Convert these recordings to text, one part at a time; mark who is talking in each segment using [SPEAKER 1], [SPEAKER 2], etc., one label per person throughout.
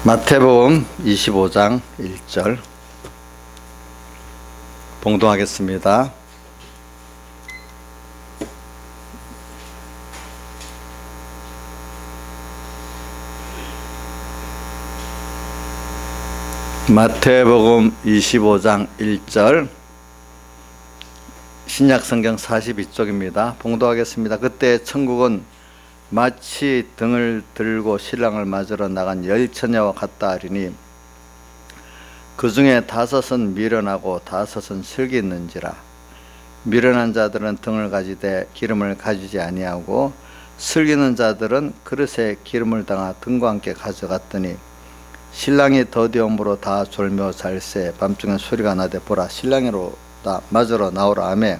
[SPEAKER 1] 마태복음 25장 1절 봉독하겠습니다. 마태복음 25장 1절 신약성경 42쪽입니다. 봉독하겠습니다. 그때 천국은 마치 등을 들고 신랑을 맞으러 나간 열 처녀와 같다 하리니 그 중에 5은 미련하고 5은 슬기 있는지라. 미련한 자들은 등을 가지되 기름을 가지지 아니하고 슬기 있는 자들은 그릇에 기름을 담아 등과 함께 가져갔더니 신랑이 더디옴으로 다 졸며 잘세 밤중에 소리가 나되 보라 신랑이로 다 맞으러 나오라 하매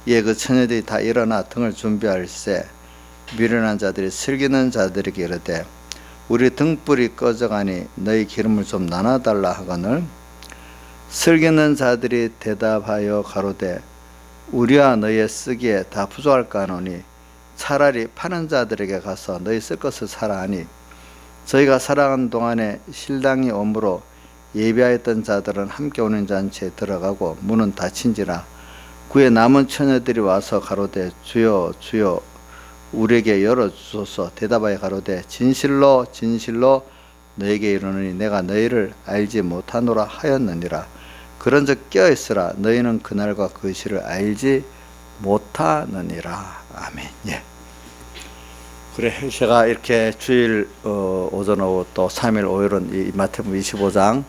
[SPEAKER 1] 이에 그 처녀들이 다 일어나 등을 준비할세 미련한 자들이 슬기 있는 자들에게 이르되 우리 등불이 꺼져가니 너희 기름을 좀 나눠달라 하거늘 슬기 있는 자들이 대답하여 가로되 우리와 너희의 쓰기에 다 부족할까 하노니 차라리 파는 자들에게 가서 너희 쓸 것을 사라 하니 저희가 살아가는 동안에 신랑이 오므로 예비하였던 자들은 함께 오는 잔치에 들어가고 문은 닫힌지라. 그에 남은 처녀들이 와서 가로되 주여 주여 우리에게 열어주소서. 대답하여 가로되 진실로 진실로 너에게 이르노니 내가 너희를 알지 못하노라 하였느니라. 그런즉 깨어있으라. 너희는 그날과 그 시를 알지 못하느니라. 아멘. 예. 그래 제가 이렇게 주일 오전 오후 또 3일 5일은 이 마태복음 25장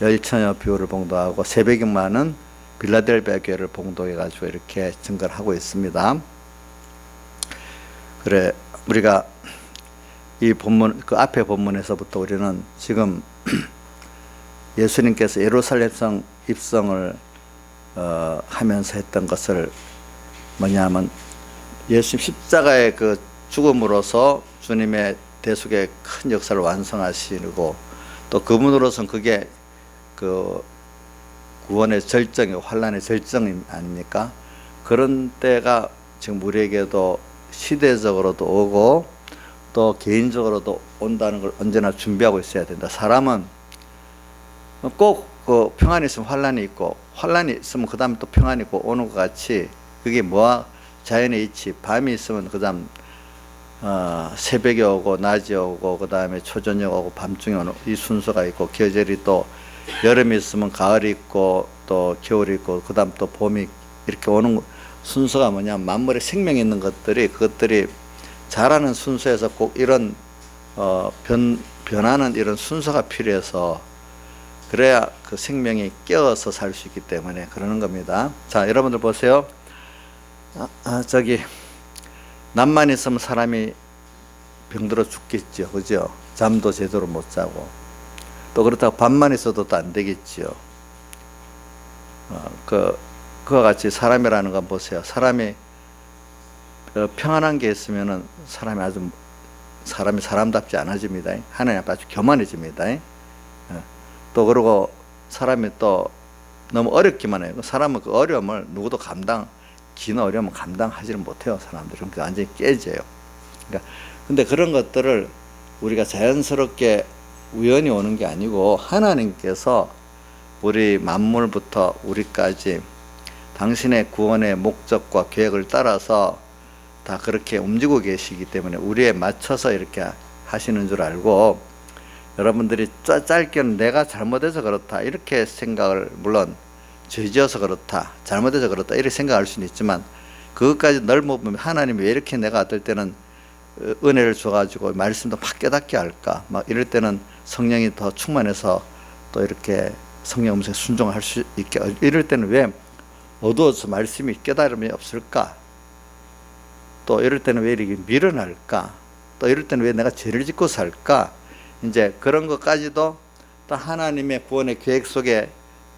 [SPEAKER 1] 열처녀 비유를 봉독하고 새벽임마는 빌라델비아 교회를 봉독해 가지고 이렇게 증거를 하고 있습니다. 그래 우리가 이 본문 그 앞에 본문에서부터 우리는 지금 예수님께서 예루살렘성 입성을 하면서 했던 것을 뭐냐면 예수님 십자가의 그 죽음으로서 주님의 대속의 큰 역사를 완성하시고 또 그분으로서는 그게 그 구원의 절정이 환난의 절정 아닙니까? 그런 때가 지금 우리에게도 시대적으로도 오고 또 개인적으로도 온다는 걸 언제나 준비하고 있어야 된다. 사람은 꼭 그 평안이 있으면 환난이 있고 환난이 있으면 그 다음에 또 평안이 있고 오는 것 같이 그게 뭐야 자연의 이치. 밤이 있으면 그 다음 새벽에 오고 낮이 오고 그 다음에 초저녁 오고 밤중에 오는 이 순서가 있고 계절이 또 여름이 있으면 가을이 있고 또 겨울이 있고 그 다음 또 봄이 이렇게 오는 순서가 뭐냐 만물에 생명이 있는 것들이 그것들이 자라는 순서에서 꼭 이런 변하는 이런 순서가 필요해서 그래야 그 생명이 깨어서 살 수 있기 때문에 그러는 겁니다. 자 여러분들 보세요. 저기 낮만 있으면 사람이 병들어 죽겠죠. 그죠? 잠도 제대로 못 자고 또 그렇다고 밤만 있어도 또 안 되겠죠. 그와 같이 사람이라는 건 보세요. 사람이 평안한 게 있으면은 사람이 사람답지 않아집니다. 하나님 앞에 아주 교만해집니다. 또 그리고 사람이 또 너무 어렵기만 해요. 사람은 그 어려움을 누구도 긴 어려움을 감당하지는 못해요. 사람들은 완전히 깨져요. 그러니까 근데 그런 것들을 우리가 자연스럽게 우연히 오는 게 아니고 하나님께서 우리 만물부터 우리까지 당신의 구원의 목적과 계획을 따라서 다 그렇게 움직이고 계시기 때문에 우리에 맞춰서 이렇게 하시는 줄 알고 여러분들이 짧게는 내가 잘못해서 그렇다 이렇게 생각을 물론 죄지어서 그렇다 잘못해서 그렇다 이렇게 생각할 수는 있지만 그것까지 넓어보면 하나님이 왜 이렇게 내가 어떨 때는 은혜를 줘가지고 말씀도 막 깨닫게 할까 막 이럴 때는 성령이 더 충만해서 또 이렇게 성령 음성에 순종할 수 있게 이럴 때는 왜 어두워서 말씀이 깨달음이 없을까 또 이럴 때는 왜 이렇게 미련할까 또 이럴 때는 왜 내가 죄를 짓고 살까 이제 그런 것까지도 또 하나님의 구원의 계획 속에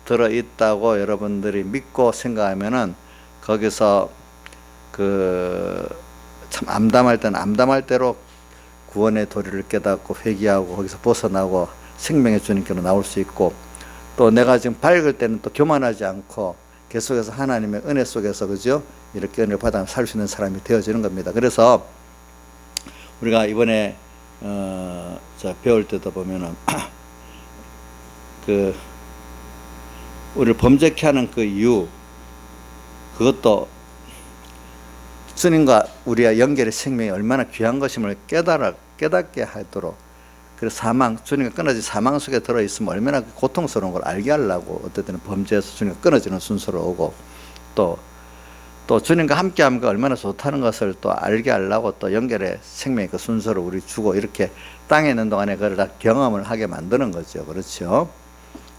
[SPEAKER 1] 들어있다고 여러분들이 믿고 생각하면은 거기서 참 암담할 때는 암담할 대로 구원의 도리를 깨닫고 회개하고 거기서 벗어나고 생명의 주님께로 나올 수 있고 또 내가 지금 밝을 때는 또 교만하지 않고 계속해서 하나님의 은혜 속에서 그죠 이렇게 은혜 받아 살 수 있는 사람이 되어지는 겁니다. 그래서 우리가 이번에 자, 배울 때도 보면은 그 우리를 범죄케 하는 그 이유, 그것도 주님과 우리의 연결의 생명이 얼마나 귀한 것임을 깨닫게 하도록, 그래서 주님과 끊어진 사망 속에 들어있으면 얼마나 고통스러운 걸 알게 하려고 어떨 때는 범죄에서 주님과 끊어지는 순서로 오고, 또 주님과 함께하면 얼마나 좋다는 것을 또 알게 하려고 또 연결의 생명의 그 순서를 우리 주고, 이렇게 땅에 있는 동안에 그걸 다 경험을 하게 만드는 거죠. 그렇죠?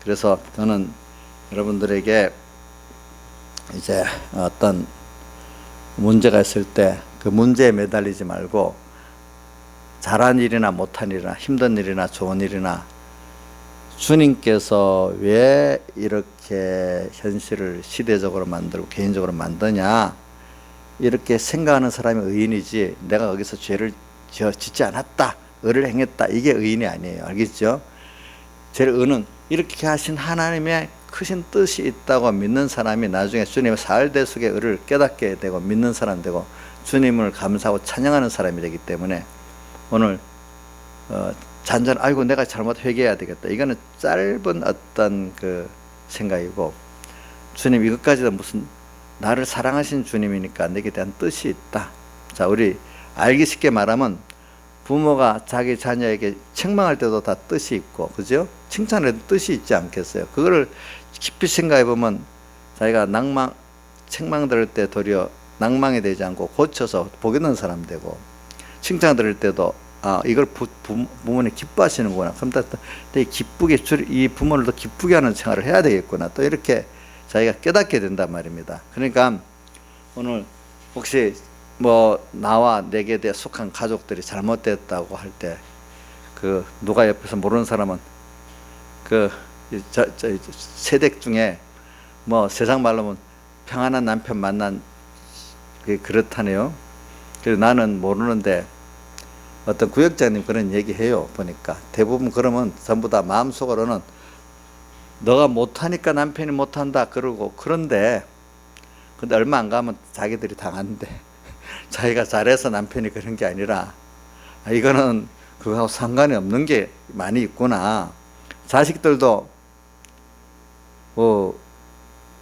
[SPEAKER 1] 그래서 저는 여러분들에게 이제 어떤 문제가 있을 때 그 문제에 매달리지 말고, 잘한 일이나 못한 일이나 힘든 일이나 좋은 일이나 주님께서 왜 이렇게 현실을 시대적으로 만들고 개인적으로 만드냐, 이렇게 생각하는 사람이 의인이지, 내가 여기서 죄를 짓지 않았다, 의를 행했다, 이게 의인이 아니에요. 알겠죠? 제일 의는 이렇게 하신 하나님의 크신 뜻이 있다고 믿는 사람이 나중에 주님의 사흘대속의 의를 깨닫게 되고 믿는 사람 되고 주님을 감사하고 찬양하는 사람이 되기 때문에, 오늘 아이고 내가 잘못 회개해야 되겠다, 이거는 짧은 어떤 그 생각이고, 주님 이것까지도 무슨 나를 사랑하신 주님이니까 내게 대한 뜻이 있다. 자, 우리 알기 쉽게 말하면 부모가 자기 자녀에게 책망할 때도 다 뜻이 있고, 그죠? 칭찬할 때도 뜻이 있지 않겠어요? 그거를 깊이 생각해 보면 자기가 책망 들을 때 도리어 낭망이 되지 않고 고쳐서 복 있는 사람 되고, 칭찬 들을 때도 이걸 부모님 기뻐하시는구나, 그럼 되게 기쁘게 이 부모를 더 기쁘게 하는 생활을 해야 되겠구나, 또 이렇게 자기가 깨닫게 된단 말입니다. 그러니까 오늘 혹시 나와 내게 대해 속한 가족들이 잘못됐다고 할 때, 누가 옆에서 모르는 사람은 세댁 중에 세상 말로 하면 평안한 남편 만난 그렇다네요. 그래서 나는 모르는데 어떤 구역장님 그런 얘기해요. 보니까 대부분 그러면 전부 다 마음속으로는 너가 못하니까 남편이 못한다 그러고, 근데 얼마 안 가면 자기들이 당한대. 자기가 잘해서 남편이 그런 게 아니라 이거는 그거하고 상관이 없는 게 많이 있구나. 자식들도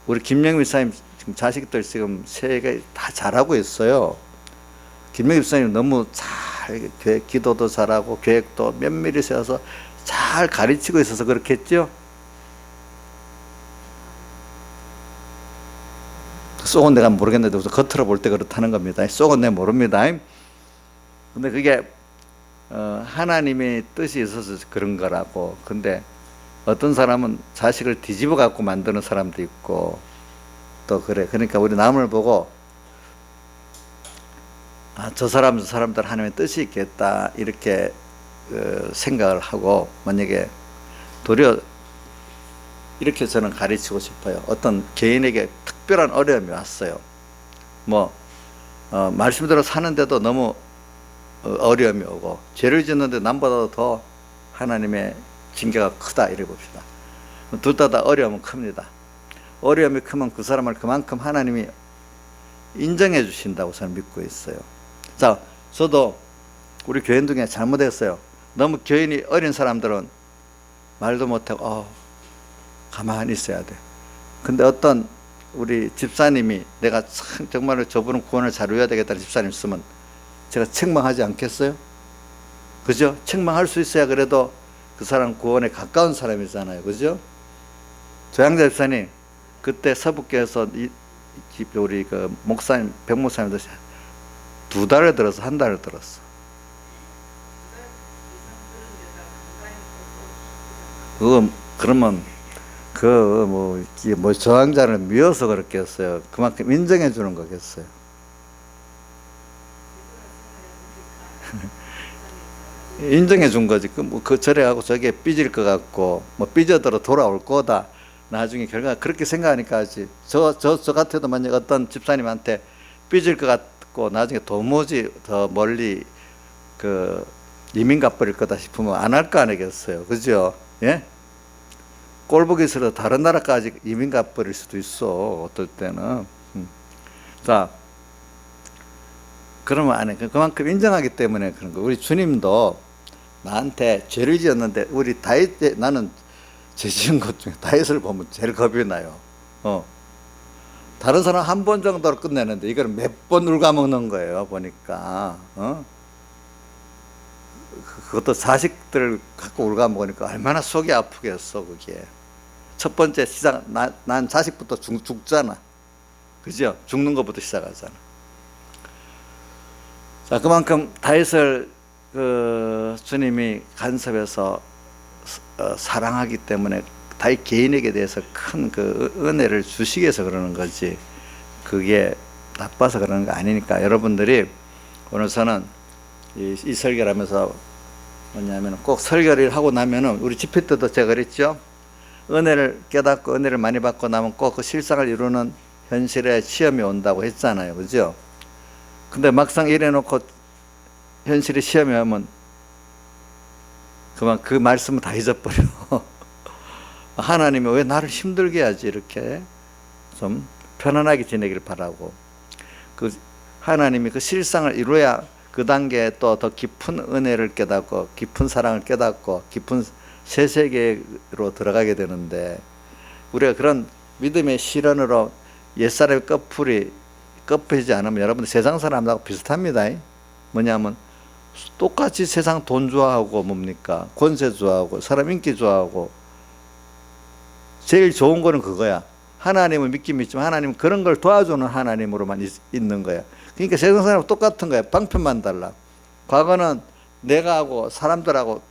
[SPEAKER 1] 우리 김영미 목사님 지금 자식들 지금 세 개 다 잘하고 있어요. 김영미 목사님 너무 잘 기도도 잘하고 계획도 면밀히 세워서 잘 가르치고 있어서 그렇겠죠. 속은 내가 모르겠는데 우선 겉으로 볼 때 그렇다는 겁니다. 속은 내가 모릅니다. 근데 그게 하나님의 뜻이 있어서 그런 거라고. 근데 어떤 사람은 자식을 뒤집어 갖고 만드는 사람도 있고 또 그래. 그러니까 우리 남을 보고 저 사람들 하나님의 뜻이 있겠다 이렇게 생각을 하고, 만약에 도리어 이렇게 저는 가르치고 싶어요. 어떤 개인에게 특별한 어려움이 왔어요. 말씀대로 사는데도 너무 어려움이 오고, 죄를 짓는데 남보다도 더 하나님의 징계가 크다 이래 봅시다. 둘 다 어려움은 큽니다. 어려움이 크면 그 사람을 그만큼 하나님이 인정해 주신다고 저는 믿고 있어요. 자, 저도 우리 교인 중에 잘못했어요. 너무 교인이 어린 사람들은 말도 못하고 가만히 있어야 돼. 근데 어떤 우리 집사님이 내가 정말 저분은 구원을 잘 이루어야 되겠다는 집사님 있으면 제가 책망하지 않겠어요? 그죠? 책망할 수 있어야 그래도 그 사람 구원에 가까운 사람이잖아요. 그죠? 조양자 집사님 그때 서북교에서 우리 목사님 백목사님도 2달을 들어서 1달을 들었어. 그러면 저항자를 미워서 그렇겠어요. 그만큼 인정해 주는 거겠어요. 인정해 준 거지. 저래 하고 저게 삐질 것 같고, 삐져들어 돌아올 거다. 나중에 결과 그렇게 생각하니까 하지. 저 같아도 만약 어떤 집사님한테 삐질 것 같고, 나중에 도무지 더 멀리 이민 가버릴 거다 싶으면 안 할 거 아니겠어요. 그죠? 예? 꼴보기 싫어 다른 나라까지 이민 가버릴 수도 있어. 어떨 때는. 자, 그러면 안 해. 그만큼 인정하기 때문에 그런 거. 우리 주님도 나한테 죄를 지었는데 우리 다윗 나는 죄 지은 것 중에 다윗을 보면 제일 겁이 나요. 다른 사람 한 번 정도로 끝내는데 이걸 몇 번 울가먹는 거예요. 보니까 그것도 자식들 갖고 울가먹으니까 얼마나 속이 아프겠어. 그게 첫 번째 시작 난 자식부터 죽잖아. 그죠? 죽는 것부터 시작하잖아. 자, 그만큼 다윗을 주님이 간섭해서 사랑하기 때문에 다윗 개인에게 대해서 큰 그 은혜를 주시기 위해서 그러는 거지, 그게 나빠서 그러는 거 아니니까. 여러분들이 오늘 저는 이 설교를 하면서 뭐냐면, 꼭 설교를 하고 나면은 우리 집회 때도 제가 그랬죠. 은혜를 깨닫고 은혜를 많이 받고 나면 꼭 그 실상을 이루는 현실에 시험이 온다고 했잖아요. 그죠? 근데 막상 이래놓고 현실이 시험이 오면 그만 그 말씀은 다 잊어버려. 하나님이 왜 나를 힘들게 하지, 이렇게 좀 편안하게 지내길 바라고, 그 하나님이 그 실상을 이루어야 그 단계에 또 더 깊은 은혜를 깨닫고 깊은 사랑을 깨닫고 깊은 새 세계로 들어가게 되는데, 우리가 그런 믿음의 실현으로 옛사람의 껍혀지지 않으면 여러분들 세상 사람하고 비슷합니다. 뭐냐면 똑같이 세상 돈 좋아하고 뭡니까, 권세 좋아하고 사람 인기 좋아하고, 제일 좋은 거는 그거야. 하나님을 믿긴 믿지만 하나님은 그런 걸 도와주는 하나님으로만 있는 거야. 그러니까 세상 사람하고 똑같은 거야. 방편만 달라. 과거는 내가 하고 사람들하고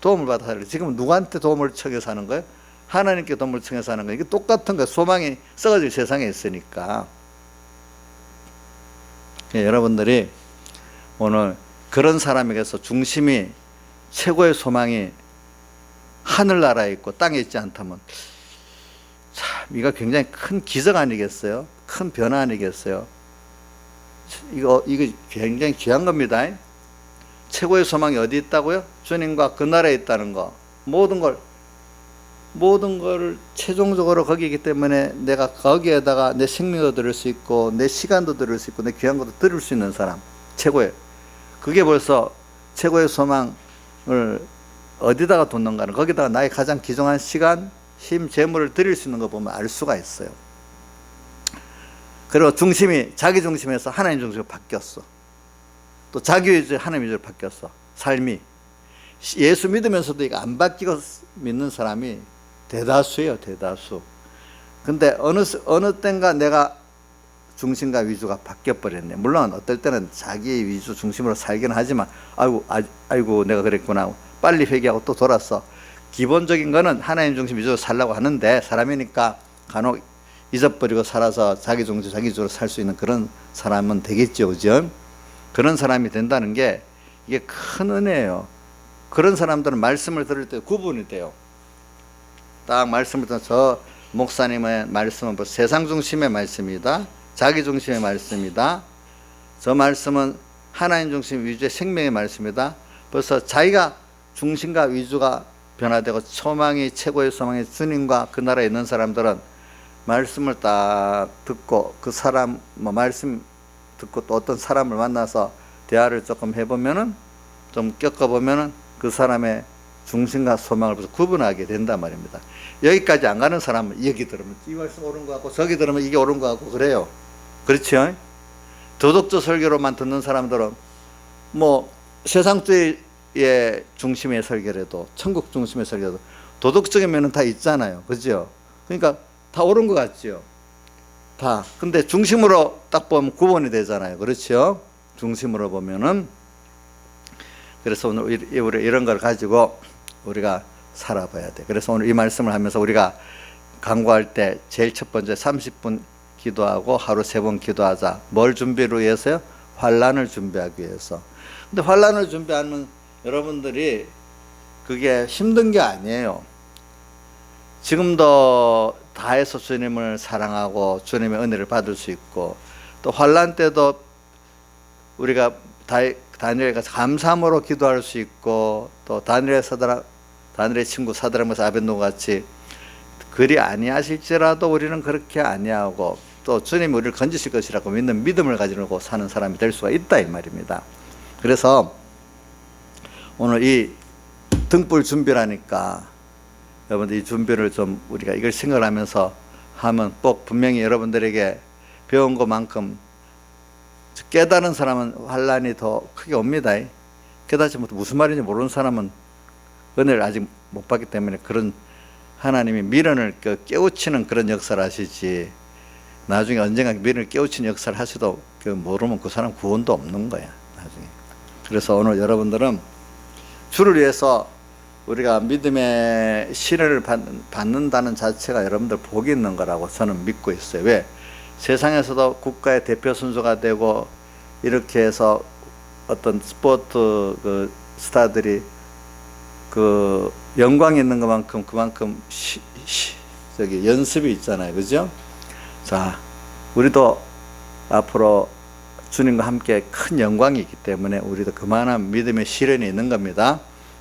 [SPEAKER 1] 도움을 받아 살고, 지금은 누구한테 도움을 청해서 하는 거예요? 하나님께 도움을 청해서 하는 거예요. 이게 똑같은 거예요. 소망이 썩어질 세상에 있으니까. 여러분들이 오늘 그런 사람에게서 중심이, 최고의 소망이 하늘나라에 있고 땅에 있지 않다면 참, 이거 굉장히 큰 기적 아니겠어요? 큰 변화 아니겠어요? 이거 굉장히 귀한 겁니다. 최고의 소망이 어디 있다고요? 주님과 그 나라에 있다는 거. 모든 걸 최종적으로 거기이기 때문에 내가 거기에다가 내 생명도 드릴 수 있고 내 시간도 드릴 수 있고 내 귀한 것도 드릴 수 있는 사람, 최고의, 그게 벌써 최고의 소망을 어디다가 뒀는가는, 거기다가 나의 가장 귀중한 시간, 힘, 재물을 드릴 수 있는 거 보면 알 수가 있어요. 그리고 중심이 자기 중심에서 하나님 중심으로 바뀌었어. 또 자기 위주로 하나님 위주로 바뀌었어. 삶이. 예수 믿으면서도 이거 안 바뀌고 믿는 사람이 대다수예요. 대다수. 근데 어느 땐가 내가 중심과 위주가 바뀌어버렸네. 물론 어떨 때는 자기 위주 중심으로 살긴 하지만 아이고 내가 그랬구나, 빨리 회개하고 또 돌았어. 기본적인 거는 하나님 중심 위주로 살려고 하는데, 사람이니까 간혹 잊어버리고 살아서 자기 중심, 자기 위주로 살 수 있는 그런 사람은 되겠죠. 그죠? 그런 사람이 된다는 게 이게 큰 은혜예요. 그런 사람들은 말씀을 들을 때 구분이 돼요. 딱 말씀을 듣는, 저 목사님의 말씀은 세상 중심의 말씀이다, 자기 중심의 말씀이다, 저 말씀은 하나님 중심 위주의 생명의 말씀이다. 벌써 자기가 중심과 위주가 변화되고 소망이, 최고의 소망이 주님과 그 나라에 있는 사람들은 말씀을 딱 듣고, 그 사람 말씀 듣고 또 어떤 사람을 만나서 대화를 조금 해보면은, 좀 겪어보면은 그 사람의 중심과 소망을 벌써 구분하게 된단 말입니다. 여기까지 안 가는 사람은 여기 들으면 이 말씀 옳은 것 같고 저기 들으면 이게 옳은 것 같고 그래요. 그렇죠? 도덕적 설교로만 듣는 사람들은 뭐 세상주의의 중심의 설교라도 천국 중심의 설교라도 도덕적인 면은 다 있잖아요. 그죠? 그러니까 다 옳은 것 같죠? 다. 근데 중심으로 딱 보면 구분이 되잖아요. 그렇죠? 중심으로 보면은. 그래서 오늘 이런 걸 가지고 우리가 살아봐야 돼. 그래서 오늘 이 말씀을 하면서 우리가 강구할 때 제일 첫 번째 30분 기도하고 하루 3번 기도하자. 뭘 준비를 위해서요? 환란을 준비하기 위해서. 근데 환란을 준비하면 여러분들이 그게 힘든 게 아니에요. 지금도 다해서 주님을 사랑하고 주님의 은혜를 받을 수 있고, 또 환란 때도 우리가 다니엘에 가서 감사함으로 기도할 수 있고, 또 다니엘의 친구 사드락메사 아벤노고 같이 그리 아니하실지라도 우리는 그렇게 아니하고 또 주님이 우리를 건지실 것이라고 믿는 믿음을 가지고 사는 사람이 될 수가 있다 이 말입니다. 그래서 오늘 이 등불 준비라니까 여러분들 이 준비를 좀 우리가 이걸 생각을 하면서 하면 꼭 분명히 여러분들에게 배운 것만큼 깨달은 사람은 환란이 더 크게 옵니다. 깨닫지 못해 무슨 말인지 모르는 사람은 은혜를 아직 못 받기 때문에 그런 하나님이 미련을 깨우치는 그런 역사를 하시지 나중에 언젠가 미련을 깨우치는 역사를 하셔도 모르면 그 사람 구원도 없는 거야 나중에. 그래서 오늘 여러분들은 주를 위해서 우리가 믿음의 시련을 받는다는 자체가 여러분들 복이 있는 거라고 저는 믿고 있어요. 왜? 세상에서도 국가의 대표 선수가 되고 이렇게 해서 어떤 스포츠 스타들이 영광이 있는 것만큼 그만큼 연습이 있잖아요. 그죠? 자, 우리도 앞으로 주님과 함께 큰 영광이 있기 때문에 우리도 그만한 믿음의 시련이 있는 겁니다.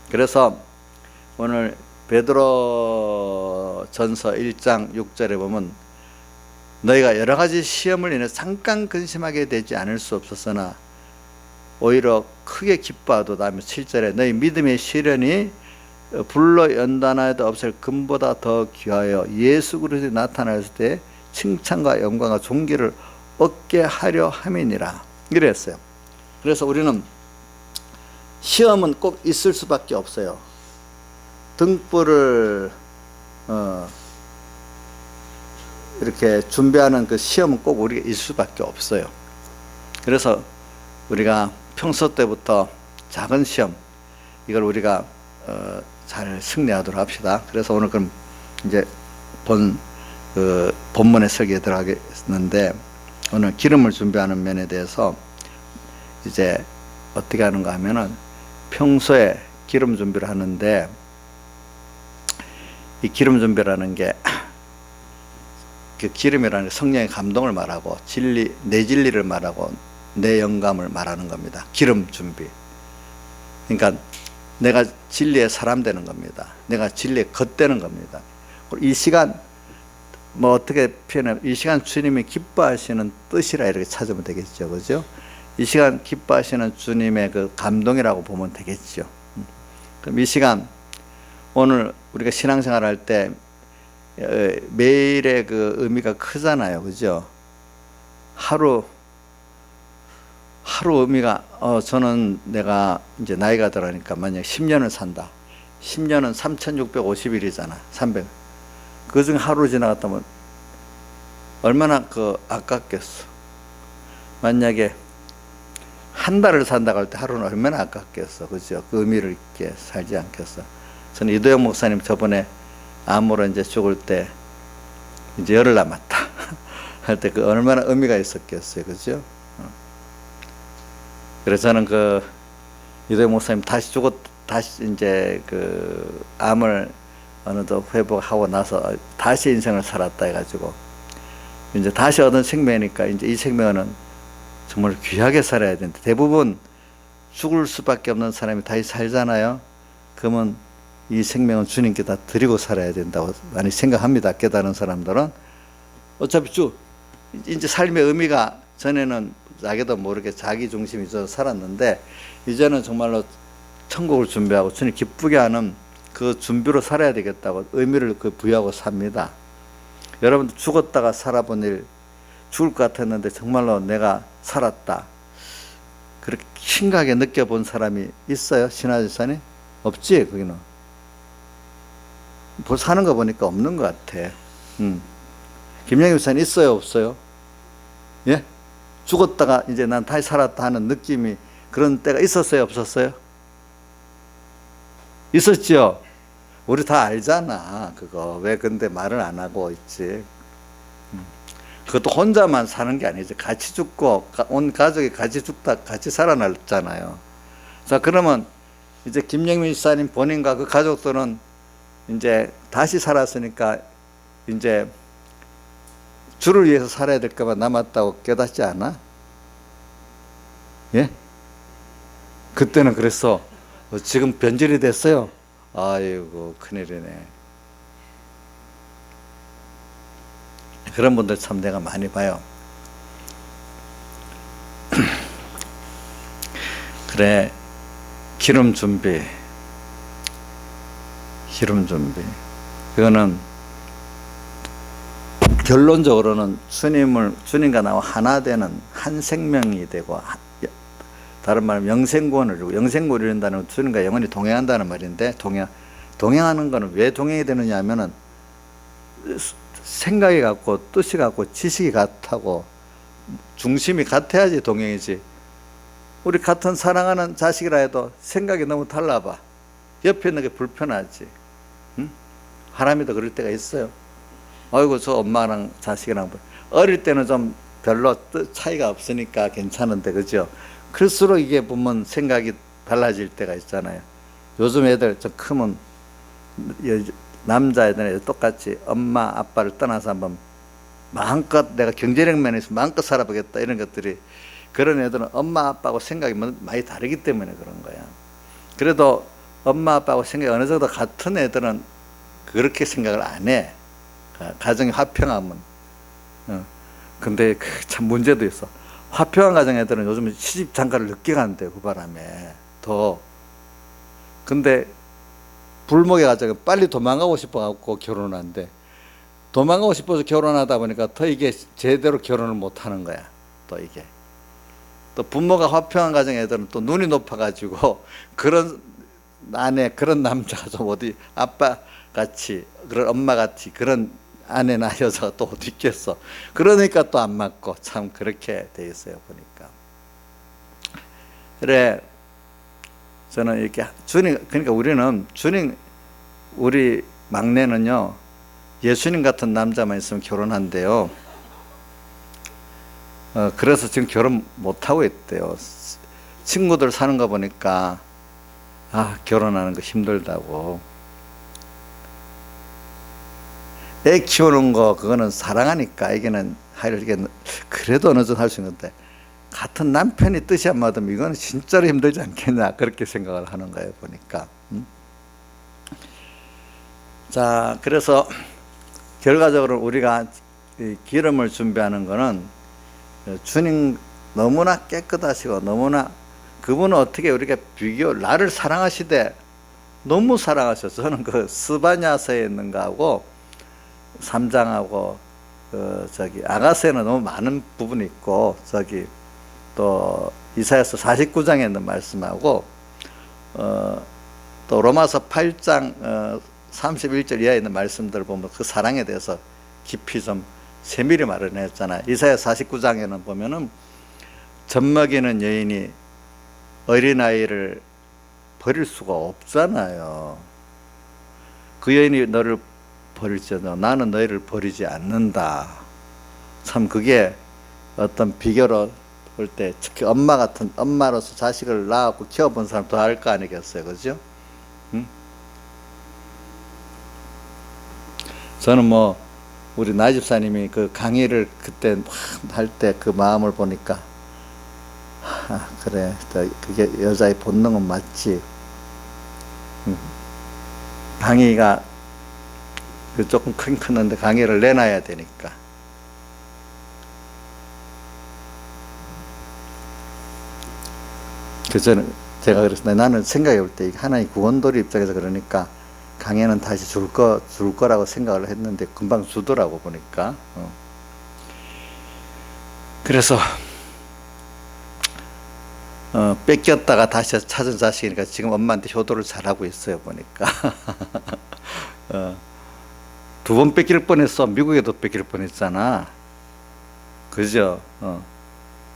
[SPEAKER 1] 그래서 오늘 베드로 전서 1장 6절에 보면 너희가 여러 가지 시험을 인해 잠깐 근심하게 되지 않을 수 없었으나 오히려 크게 기뻐하도다 하며 7절에 너희 믿음의 시련이 불로 연단하여도 없을 금보다 더 귀하여 예수 그리스도에 나타났을 때 칭찬과 영광과 존귀를 얻게 하려 함이니라 이랬어요. 그래서 우리는 시험은 꼭 있을 수밖에 없어요. 등불을 이렇게 준비하는 그 시험은 꼭 우리가 있을 수밖에 없어요. 그래서 우리가 평소 때부터 작은 시험 이걸 우리가 잘 승리하도록 합시다. 그래서 오늘 그럼 이제 본문의 설교에 들어가겠는데 오늘 기름을 준비하는 면에 대해서 이제 어떻게 하는가 하면은 평소에 기름 준비를 하는데 이 기름 준비라는 게 그 기름이라는 게 성령의 감동을 말하고 내 진리를 말하고 내 영감을 말하는 겁니다. 기름 준비. 그러니까 내가 진리의 사람 되는 겁니다. 내가 진리에 겉되는 겁니다. 이 시간 어떻게 표현하면 이 시간 주님이 기뻐하시는 뜻이라 이렇게 찾으면 되겠죠. 그죠? 이 시간 기뻐하시는 주님의 그 감동이라고 보면 되겠죠. 그럼 이 시간 오늘 우리가 신앙생활 할 때 매일의 그 의미가 크잖아요. 그죠? 하루 의미가 저는 내가 이제 나이가 들어가니까 만약 10년을 산다. 10년은 3650일이잖아. 300. 그 중에 하루 지나갔다면 얼마나 아깝겠어. 만약에 한 달을 산다고 할 때 하루는 얼마나 아깝겠어. 그죠? 그 의미를 있게 살지 않겠어. 저는 이도영 목사님 저번에 암으로 이제 죽을 때 이제 열흘 남았다 할 때 그 얼마나 의미가 있었겠어요. 그죠? 그래서 저는 이도영 목사님 다시 이제 암을 어느덧 회복하고 나서 다시 인생을 살았다 해가지고 이제 다시 얻은 생명이니까 이제 이 생명은 정말 귀하게 살아야 되는데 대부분 죽을 수밖에 없는 사람이 다시 살잖아요. 그러면 이 생명은 주님께 다 드리고 살아야 된다고 많이 생각합니다. 깨달은 사람들은 어차피 이제 삶의 의미가 전에는 자기도 모르게 자기 중심이 있어서 살았는데 이제는 정말로 천국을 준비하고 주님 기쁘게 하는 그 준비로 살아야 되겠다고 의미를 부여하고 삽니다. 여러분도 죽었다가 살아본 일 죽을 것 같았는데 정말로 내가 살았다 그렇게 심각하게 느껴본 사람이 있어요? 신화지산이? 없지 거기는. 사는 거 보니까 없는 것 같아. 김영희 목사님 있어요 없어요? 예? 죽었다가 이제 난 다시 살았다 하는 느낌이 그런 때가 있었어요 없었어요? 있었죠? 우리 다 알잖아 그거. 왜 근데 말을 안 하고 있지? 그것도 혼자만 사는 게 아니지. 같이 죽고 온 가족이 같이 죽다 같이 살아났잖아요. 자 그러면 이제 김영민 집사님 본인과 그 가족들은 이제 다시 살았으니까 이제 주를 위해서 살아야 될까봐 남았다고 깨닫지 않아? 예? 그때는 그랬어. 지금 변질이 됐어요. 아이고 큰일이네. 그런 분들 참 내가 많이 봐요. 그래 기름 준비. 기름 준비. 그거는 결론적으로는 주님과 나와 하나 되는 한 생명이 되고, 다른 말로 영생구원을 이루고, 영생구원을 이룬다는 건 주님과 영원히 동행한다는 말인데, 동행하는 거는 왜 동행이 되느냐 하면은 생각이 같고 뜻이 같고 지식이 같고 중심이 같아야지 동행이지. 우리 같은 사랑하는 자식이라 해도 생각이 너무 달라봐. 옆에 있는 게 불편하지. 응? 하람이도 그럴 때가 있어요. 아이고 저 엄마랑 자식이랑 어릴 때는 좀 별로 차이가 없으니까 괜찮은데, 그죠? 클수록 이게 보면 생각이 달라질 때가 있잖아요. 요즘 애들 저 크면 남자애들 똑같이 엄마 아빠를 떠나서 한번 마음껏 내가 경제력 면에서 마음껏 살아보겠다 이런 것들이, 그런 애들은 엄마 아빠하고 생각이 많이 다르기 때문에 그런 거야. 그래도 엄마 아빠하고 생각이 어느 정도 같은 애들은 그렇게 생각을 안 해. 가정이 화평하면. 근데 참 문제도 있어. 화평한 가정 애들은 요즘 시집 장가를 늦게 간대요. 그 바람에 더. 근데 불목의 가정은 빨리 도망가고 싶어갖고 결혼한대. 도망가고 싶어서 결혼하다 보니까 더 이게 제대로 결혼을 못 하는 거야. 또 이게. 또 부모가 화평한 가정 애들은 또 눈이 높아가지고 그런 아내, 그런 남자가 좀 어디 아빠 같이, 그런 엄마 같이 그런 아내나 여자가 또 어디 있겠어. 그러니까 또 안 맞고, 참 그렇게 돼 있어요 보니까. 그래 저는 이렇게 그러니까 우리는 우리 막내는요 예수님 같은 남자만 있으면 결혼한대요. 그래서 지금 결혼 못하고 있대요. 친구들 사는 거 보니까 결혼하는 거 힘들다고. 애 키우는 거 그거는 사랑하니까 애기는 그래도 어느 정도 할 수 있는데, 같은 남편이 뜻이 안 맞으면 이거는 진짜로 힘들지 않겠냐, 그렇게 생각을 하는 거예요 보니까. 자, 그래서 결과적으로 우리가 이 기름을 준비하는 거는 주님 너무나 깨끗하시고, 너무나 그분은 어떻게 우리가 나를 사랑하시되 너무 사랑하셔서, 저는 그 스바냐서에 있는 거하고 3장하고 아가서에는 너무 많은 부분이 있고, 또 이사야서 49장에 있는 말씀하고 또 로마서 8장 31절 이하에 있는 말씀들을 보면 그 사랑에 대해서 깊이 좀 세밀히 말을 했잖아요. 이사야 49장에는 보면은 젖먹이는 여인이 어린아이를 버릴 수가 없잖아요. 그 여인이 너를 버릴지어도 나는 너희를 버리지 않는다. 참 그게 어떤 비교로 볼 때, 특히 엄마 같은, 엄마로서 자식을 낳았고 키워본 사람 더 알 거 아니겠어요, 그죠? 저는 뭐 우리 나 집사님이 그 강의를 그때 할 때 그 마음을 보니까 그래, 그게 여자의 본능은 맞지. 강의가 조금 크는데 강의를 내놔야 되니까. 그래서 제가 그랬어요. 나는 생각해 볼 때 하나의 구원도리 입장에서 그러니까 강의는 다시 줄 거라고 생각을 했는데 금방 주더라고 보니까. 그래서 뺏겼다가 다시 찾은 자식이니까 지금 엄마한테 효도를 잘하고 있어요 보니까. 2번 뺏길 뻔했어. 미국에도 뺏길 뻔했잖아. 그죠?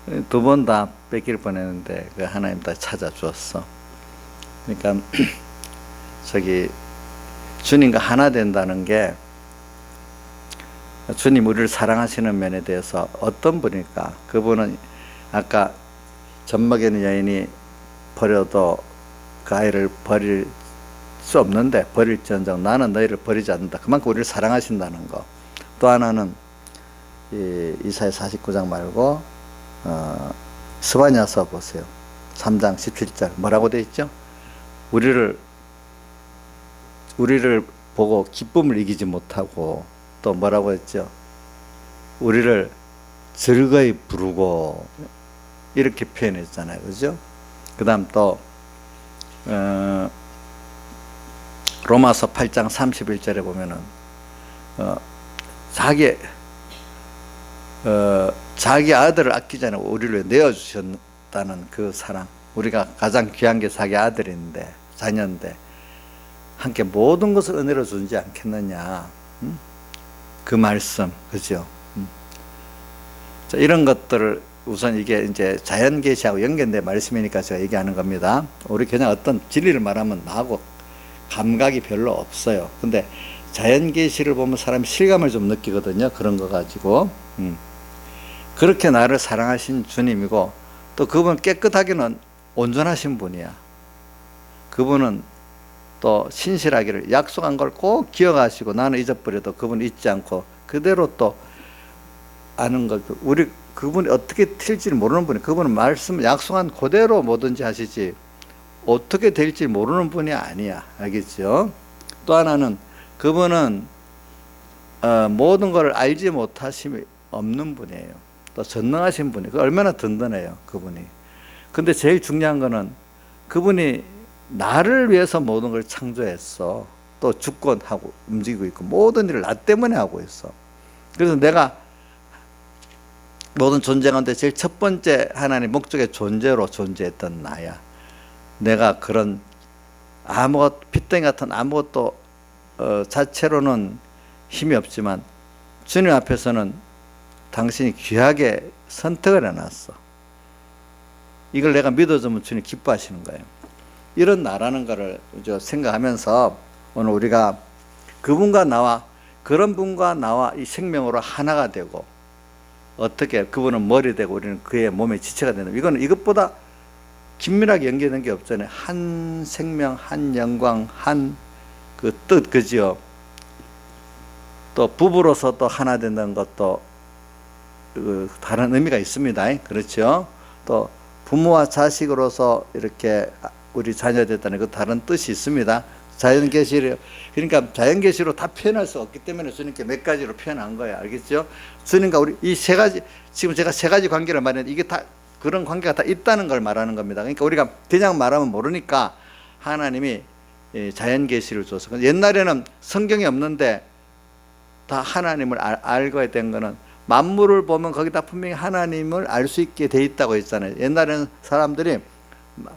[SPEAKER 1] 2번 다 뺏길 뻔했는데 그 하나님 다 찾아주었어. 그러니까 주님과 하나 된다는 게, 주님 우리를 사랑하시는 면에 대해서 어떤 분일까? 그분은 아까 젖먹이는 여인이 버려도 그 아이를 버릴 수 없는데 버릴지언정 나는 너희를 버리지 않는다. 그만큼 우리를 사랑하신다는 거. 또 하나는 이사야 49장 말고 스바냐서 보세요. 3장 17절 뭐라고 되어 있죠? 우리를 보고 기쁨을 이기지 못하고, 또 뭐라고 했죠? 우리를 즐거이 부르고, 이렇게 표현했잖아요. 그죠? 그 다음 또 로마서 8장 31절에 보면은 자기 아들을 아끼지 않고 우리를 내어주셨다는 그 사랑, 우리가 가장 귀한 게 자기 아들인데, 자녀인데 함께 모든 것을 은혜로 주지 않겠느냐. 그 말씀, 그죠? 자, 이런 것들을 우선 이게 이제 자연계시하고 연결된 말씀이니까 제가 얘기하는 겁니다. 우리 그냥 어떤 진리를 말하면 나하고 감각이 별로 없어요. 근데 자연계시를 보면 사람이 실감을 좀 느끼거든요. 그런 거 가지고. 그렇게 나를 사랑하신 주님이고, 또 그분 깨끗하기는 온전하신 분이야. 그분은 또 신실하기를 약속한 걸 꼭 기억하시고, 나는 잊어버려도 그분 잊지 않고 그대로 또 아는 걸, 우리 그분이 어떻게 될지 모르는 분이, 그분은 말씀 약속한 그대로 뭐든지 하시지 어떻게 될지 모르는 분이 아니야. 알겠죠? 또 하나는 그분은 모든 걸 알지 못하심이 없는 분이에요. 또 전능하신 분이, 얼마나 든든해요 그분이. 근데 제일 중요한 거는 그분이 나를 위해서 모든 걸 창조했어. 또 주권하고 움직이고 있고 모든 일을 나 때문에 하고 있어. 그래서 내가 모든 존재 가운데 제일 첫 번째 하나님 목적의 존재로 존재했던 나야. 내가 그런 아무것도 핏덩이 같은 아무것도 자체로는 힘이 없지만 주님 앞에서는 당신이 귀하게 선택을 해놨어. 이걸 내가 믿어주면 주님 기뻐하시는 거예요. 이런 나라는 거를 생각하면서 오늘 우리가 그분과 나와, 그런 분과 나와 이 생명으로 하나가 되고, 어떻게 그분은 머리 되고 우리는 그의 몸의 지체가 되는, 이거는 이것보다 긴밀하게 연결된 게 없잖아요. 한 생명, 한 영광, 한 그 뜻, 그지요? 또 부부로서 또 하나 된다는 것도 다른 의미가 있습니다. 그렇죠? 또 부모와 자식으로서 이렇게 우리 자녀 됐다는 그 다른 뜻이 있습니다. 자연계시로, 그러니까 자연계시로 다 표현할 수 없기 때문에 주님께 몇 가지로 표현한 거예요. 알겠죠? 주님과 우리 이 세 가지, 지금 제가 세 가지 관계를 말했는데 이게 다 그런 관계가 다 있다는 걸 말하는 겁니다. 그러니까 우리가 그냥 말하면 모르니까 하나님이 자연계시를 줘서, 옛날에는 성경이 없는데 다 하나님을 알게 된 거는, 만물을 보면 거기다 분명히 하나님을 알 수 있게 돼 있다고 했잖아요. 옛날에는 사람들이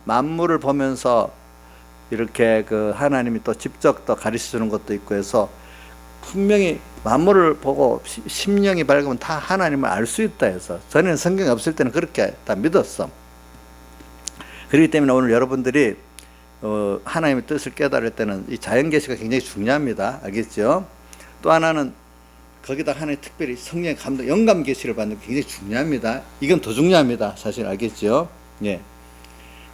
[SPEAKER 1] 만물을 보면서 이렇게 그 하나님이 또 직접 또 가르쳐 주는 것도 있고 해서 분명히 만물을 보고 심령이 밝으면 다 하나님을 알 수 있다 해서, 전에는 성경이 없을 때는 그렇게 다 믿었어. 그렇기 때문에 오늘 여러분들이 하나님의 뜻을 깨달을 때는 이 자연계시가 굉장히 중요합니다. 알겠죠? 또 하나는 거기다 하나님 특별히 성령의 감동, 영감 계시를 받는 게 굉장히 중요합니다. 이건 더 중요합니다. 사실 알겠죠? 예.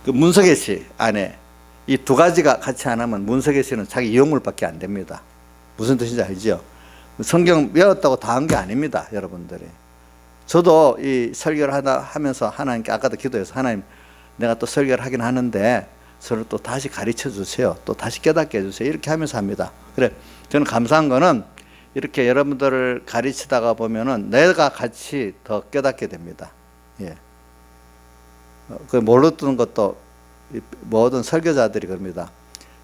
[SPEAKER 1] 그 문서계시 안에 이 두 가지가 같이 안 하면 문서계시는 자기 이용물밖에 안 됩니다. 무슨 뜻인지 알죠? 성경 외웠다고 다 한 게 아닙니다, 여러분들이. 저도 이 설교를 하면서 하나님께 아까도 기도해서, 하나님, 내가 또 설교를 하긴 하는데 저를 또 다시 가르쳐 주세요. 또 다시 깨닫게 해주세요. 이렇게 하면서 합니다. 그래, 저는 감사한 거는 이렇게 여러분들을 가르치다가 보면은 내가 같이 더 깨닫게 됩니다. 예. 그 모르던 것도 모든 설교자들이 그럽니다.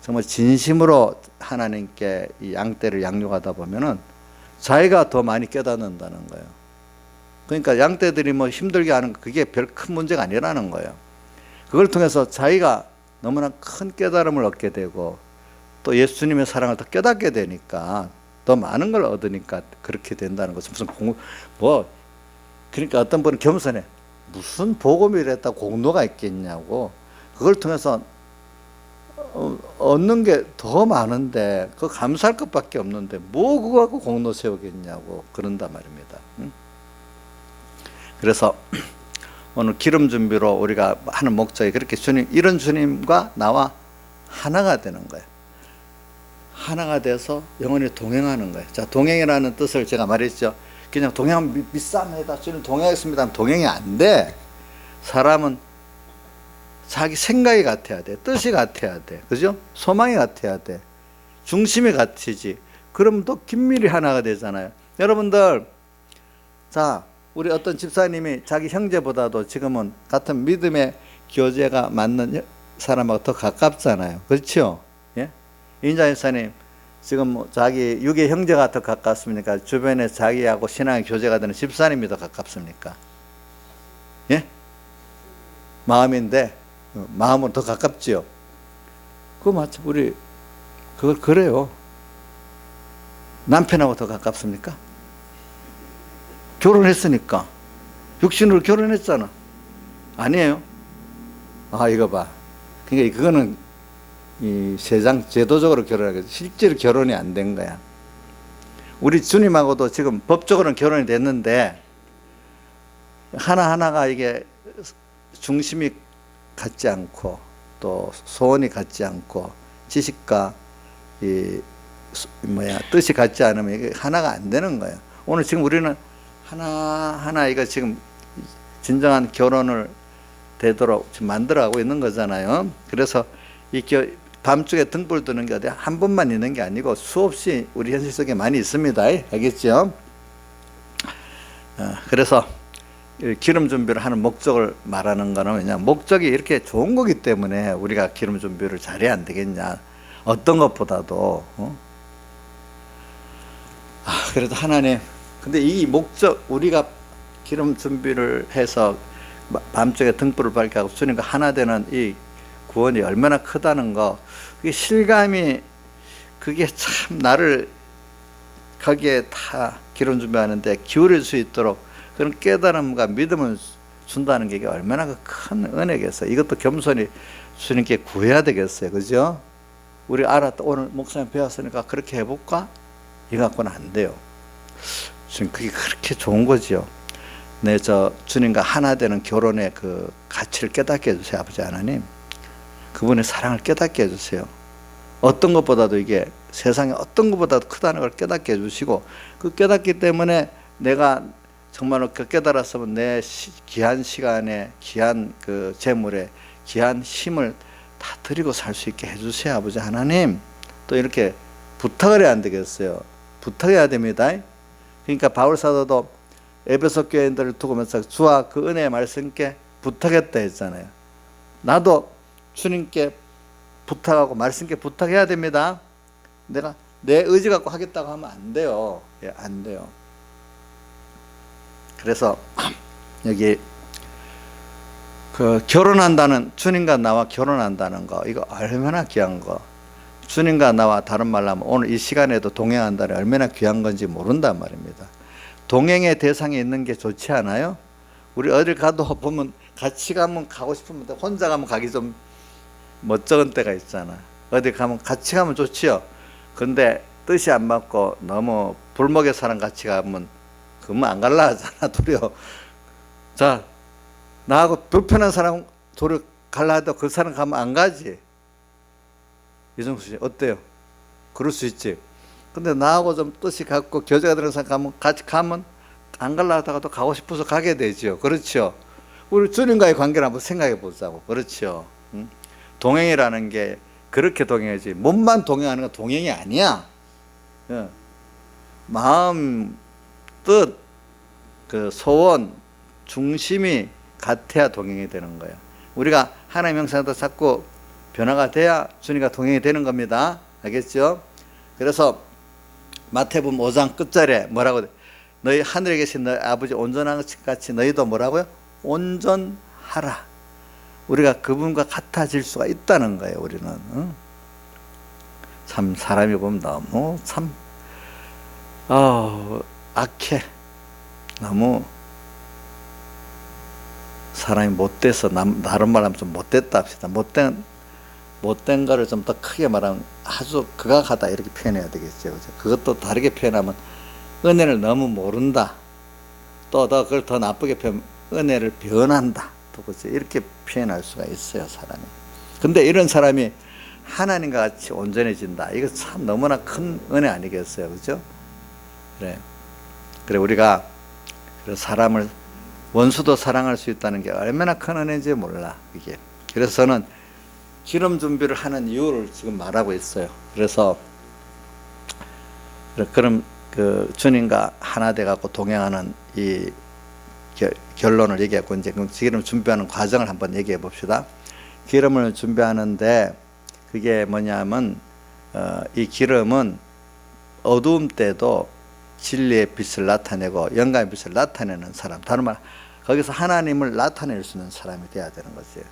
[SPEAKER 1] 정말 진심으로 하나님께 이 양떼를 양육하다 보면은 자기가 더 많이 깨닫는다는 거예요. 그러니까 양떼들이 뭐 힘들게 하는 거, 그게 별 큰 문제가 아니라는 거예요. 그걸 통해서 자기가 너무나 큰 깨달음을 얻게 되고, 또 예수님의 사랑을 더 깨닫게 되니까, 더 많은 걸 얻으니까 그렇게 된다는 것은 무슨 그러니까 어떤 분은 겸손해. 무슨 복음을 했다고 공로가 있겠냐고. 그걸 통해서 얻는 게 더 많은데, 그 감사할 것밖에 없는데 뭐 그거 갖고 공로 세우겠냐고 그런단 말입니다. 그래서 오늘 기름 준비로 우리가 하는 목적이 그렇게 이런 주님과 나와 하나가 되는 거예요. 하나가 돼서 영원히 동행하는 거예요. 자, 동행이라는 뜻을 제가 말했죠. 그냥 동행하면 밑싸움에다 주님 동행하겠습니다 하면 동행이 안 돼. 사람은 자기 생각이 같아야 돼. 뜻이 같아야 돼. 그죠? 소망이 같아야 돼. 중심이 같이지. 그러면 또 긴밀히 하나가 되잖아요. 여러분들, 자, 우리 어떤 집사님이 자기 형제보다도 지금은 같은 믿음의 교제가 맞는 사람하고 더 가깝잖아요. 그렇죠? 예? 인자 집사님, 지금 뭐 자기 육의 형제가 더 가깝습니까? 주변에 자기하고 신앙의 교제가 되는 집사님이 더 가깝습니까? 예? 마음인데, 마음은 더 가깝지요. 그거 맞죠? 우리, 그걸 그래요. 남편하고 더 가깝습니까? 결혼했으니까. 육신으로 결혼했잖아. 아니에요? 아, 이거 봐. 그러니까 그거는 이 세상 제도적으로 결혼하겠지. 실제로 결혼이 안 된 거야. 우리 주님하고도 지금 법적으로는 결혼이 됐는데, 하나하나가 이게 중심이 같지 않고, 또 소원이 같지 않고, 지식과 뜻이 같지 않으면 이게 하나가 안 되는 거예요. 오늘 지금 우리는 하나하나 이거 지금 진정한 결혼을 되도록 지금 만들어가고 있는 거잖아요. 그래서 이 밤중에 등불 뜨는 게 어디 한 번만 있는 게 아니고 수없이 우리 현실 속에 많이 있습니다. 알겠죠? 그래서 기름 준비를 하는 목적을 말하는 거는 왜냐하면 목적이 이렇게 좋은 거기 때문에 우리가 기름 준비를 잘해야 안 되겠냐. 어떤 것보다도. 그래도 하나님, 근데 이 목적, 우리가 기름 준비를 해서 밤중에 등불을 밝게 하고 주님과 하나 되는 이 구원이 얼마나 크다는 거, 그게 실감이, 그게 참 나를 거기에 다 기름 준비하는데 기울일 수 있도록 그런 깨달음과 믿음을 준다는 게 얼마나 큰 은혜겠어요. 이것도 겸손히 주님께 구해야 되겠어요. 그죠? 우리 알았다. 오늘 목사님 배웠으니까 그렇게 해볼까? 이거 갖고는 안 돼요. 지금 그게 그렇게 좋은 거지요. 주님과 하나 되는 결혼의 그 가치를 깨닫게 해주세요. 아버지 하나님. 그분의 사랑을 깨닫게 해주세요. 어떤 것보다도 이게 세상에 어떤 것보다도 크다는 걸 깨닫게 해주시고, 그 깨닫기 때문에 내가 정말로 그 깨달았으면 내 귀한 시간에, 귀한 그 재물에, 귀한 힘을 다 드리고 살 수 있게 해주세요. 아버지 하나님. 또 이렇게 부탁을 해야 안 되겠어요. 부탁해야 됩니다. 그러니까 바울 사도도 에베소 교인들을 두고면서 주와 그 은혜의 말씀께 부탁했다 했잖아요. 나도 주님께 부탁하고 말씀께 부탁해야 됩니다. 내가 내 의지 갖고 하겠다고 하면 안 돼요. 예, 안 돼요. 그래서 여기 그 결혼한다는, 주님과 나와 결혼한다는 거, 이거 얼마나 귀한 거. 주님과 나와 다른 말로 하면 오늘 이 시간에도 동행한다는 얼마나 귀한 건지 모른단 말입니다. 동행의 대상이 있는 게 좋지 않아요? 우리 어딜 가도 보면 같이 가면 가고 싶으면 혼자 가면 가기 좀 멋쩍은 때가 있잖아. 어디 가면 같이 가면 좋지요. 근데 뜻이 안 맞고 너무 불목의 사람 같이 가면 그러면 안 갈라 하잖아. 둘이요. 자, 나하고 불편한 사람 둘이 갈라 해도 그 사람 가면 안 가지. 이정수 씨 어때요? 그럴 수 있지. 근데 나하고 좀 뜻이 같고 교제가 되는 사람 가면 같이 가면 안 갈라 하다가도 가고 싶어서 가게 되죠. 그렇죠. 우리 주님과의 관계를 한번 생각해 보자고. 그렇죠. 응? 동행이라는 게 그렇게 동행하지, 몸만 동행하는 건 동행이 아니야. 예. 마음, 뜻, 그 소원, 중심이 같아야 동행이 되는 거예요. 우리가 하나님 형상도 자꾸 변화가 돼야 주님과 동행이 되는 겁니다. 알겠죠? 그래서 마태복음 5장 끝절에 뭐라고 돼? 너희 하늘에 계신 너희 아버지 온전한 것 같이 너희도 뭐라고요? 온전하라. 우리가 그분과 같아질 수가 있다는 거예요. 우리는. 응? 참 사람이 보면 너무 참 악해. 너무 사람이 못돼서, 다른 말하면 좀 못됐다 합시다. 못된 거를 좀 더 크게 말하면 아주 극악하다 이렇게 표현해야 되겠죠. 그것도 다르게 표현하면 은혜를 너무 모른다. 또 그걸 더 나쁘게 은혜를 변한다. 또 그렇죠. 이렇게 표현할 수가 있어요, 사람이. 근데 이런 사람이 하나님과 같이 온전해진다. 이거 참 너무나 큰 은혜 아니겠어요, 그렇죠? 그래 우리가 사람을 원수도 사랑할 수 있다는 게 얼마나 큰 은혜인지 몰라 이게. 그래서 저는 기름 준비를 하는 이유를 지금 말하고 있어요. 그래서 그럼 그 주님과 하나 돼 갖고 동행하는 이 결론을 얘기하고 이제 기름 준비하는 과정을 한번 얘기해 봅시다. 기름을 준비하는데 그게 뭐냐면 이 기름은 어두움 때도 진리의 빛을 나타내고 영감의 빛을 나타내는 사람, 다른 말 거기서 하나님을 나타낼 수 있는 사람이 돼야 되는 거지.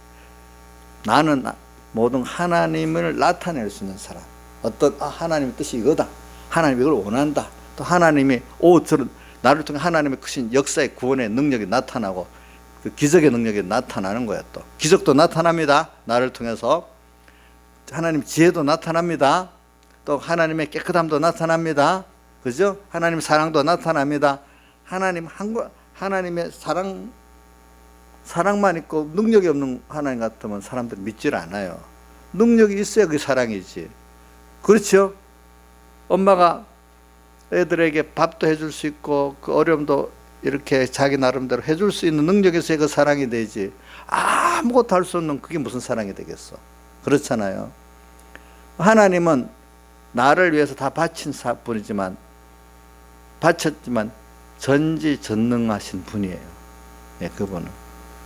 [SPEAKER 1] 나는 모든 하나님을 나타낼 수 있는 사람, 어떤 하나님의 뜻이 이거다, 하나님이 이걸 원한다, 또 하나님이 저런 나를 통해 하나님의 크신 역사의 구원의 능력이 나타나고 그 기적의 능력이 나타나는 거야. 또 기적도 나타납니다. 나를 통해서 하나님 지혜도 나타납니다. 또 하나님의 깨끗함도 나타납니다. 그죠? 하나님의 사랑도 나타납니다. 하나님의 사랑만 있고 능력이 없는 하나님 같으면 사람들이 믿질 않아요. 능력이 있어야 그게 사랑이지. 그렇죠? 엄마가 애들에게 밥도 해줄 수 있고 그 어려움도 이렇게 자기 나름대로 해줄 수 있는 능력이 있어야 그 사랑이 되지. 아무것도 할 수 없는 그게 무슨 사랑이 되겠어. 그렇잖아요. 하나님은 나를 위해서 다 바쳤지만 전지전능하신 분이에요. 네, 그분은.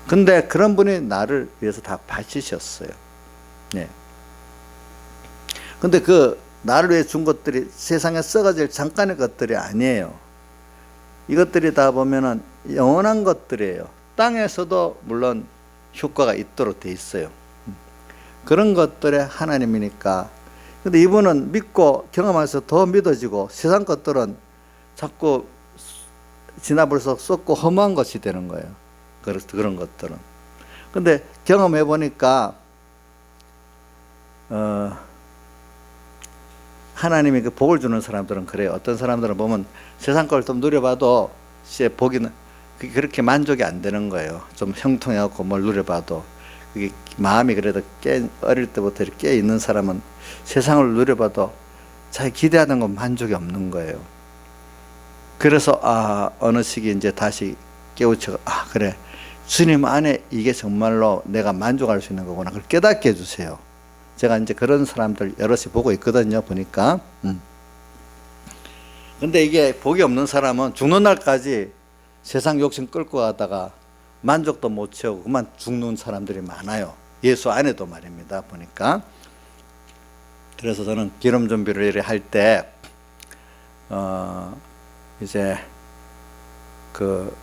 [SPEAKER 1] 근데 그런 분이 나를 위해서 다 바치셨어요. 네. 근데 그 나를 위해 준 것들이 세상에 썩어질 잠깐의 것들이 아니에요. 이것들이 다 보면은 영원한 것들이에요. 땅에서도 물론 효과가 있도록 돼 있어요. 그런 것들의 하나님이니까. 근데 이분은 믿고 경험해서 더 믿어지고 세상 것들은 자꾸 지나불석 썩고 허무한 것이 되는 거예요. 그런 것들은. 근데 경험해 보니까 하나님이 그 복을 주는 사람들은 그래요. 어떤 사람들은 보면 세상 걸 좀 누려봐도 복이는 그게 그렇게 만족이 안 되는 거예요. 좀 형통해갖고 뭘 누려봐도 그게 마음이 그래도 어릴 때부터 이렇게 깨 있는 사람은 세상을 누려봐도 자기 기대하는 건 만족이 없는 거예요. 그래서 어느 시기 이제 다시 깨우쳐 그래 주님 안에 이게 정말로 내가 만족할 수 있는 거구나. 그걸 깨닫게 해주세요. 제가 이제 그런 사람들 여럿이 보고 있거든요. 보니까. 근데 이게 복이 없는 사람은 죽는 날까지 세상 욕심 끌고 가다가 만족도 못 채우고 그만 죽는 사람들이 많아요. 예수 안에도 말입니다. 보니까. 그래서 저는 기름 준비를 이렇게 할 때 이제 그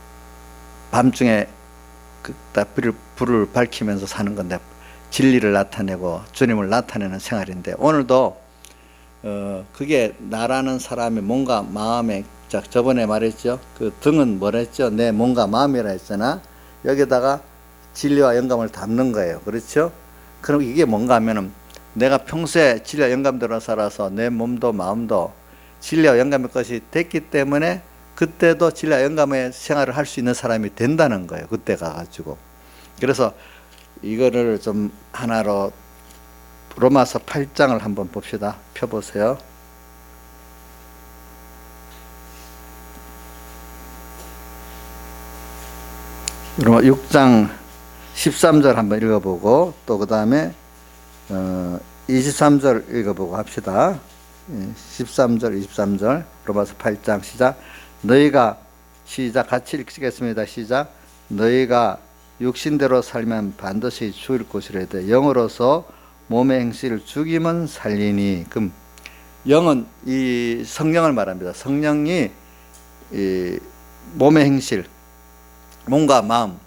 [SPEAKER 1] 밤중에 불을 밝히면서 사는 건데 진리를 나타내고 주님을 나타내는 생활인데 오늘도 그게 나라는 사람이 뭔가 마음에 저번에 말했죠. 그 등은 뭐랬죠? 내 몸과 마음이라 했잖아. 여기다가 진리와 영감을 담는 거예요. 그렇죠? 그럼 이게 뭔가 하면은 내가 평소에 진리와 영감대로 살아서 내 몸도 마음도 진리와 영감의 것이 됐기 때문에 그때도 진리와 영감의 생활을 할 수 있는 사람이 된다는 거예요. 그때 가가지고. 그래서 이거를 좀 하나로 로마서 8장을 한번 봅시다. 펴보세요. 로마 6장 13절 한번 읽어보고 또 그 다음에 23절 읽어보고 합시다. 13절 23절 로마서 8장 시작. 너희가 시작 같이 읽겠습니다. 시작. 너희가 육신대로 살면 반드시 죽을 것이라되 영으로서 몸의 행실을 죽이면 살리니. 그럼 영은 이 성령을 말합니다. 성령이 이 몸의 행실, 몸과 마음,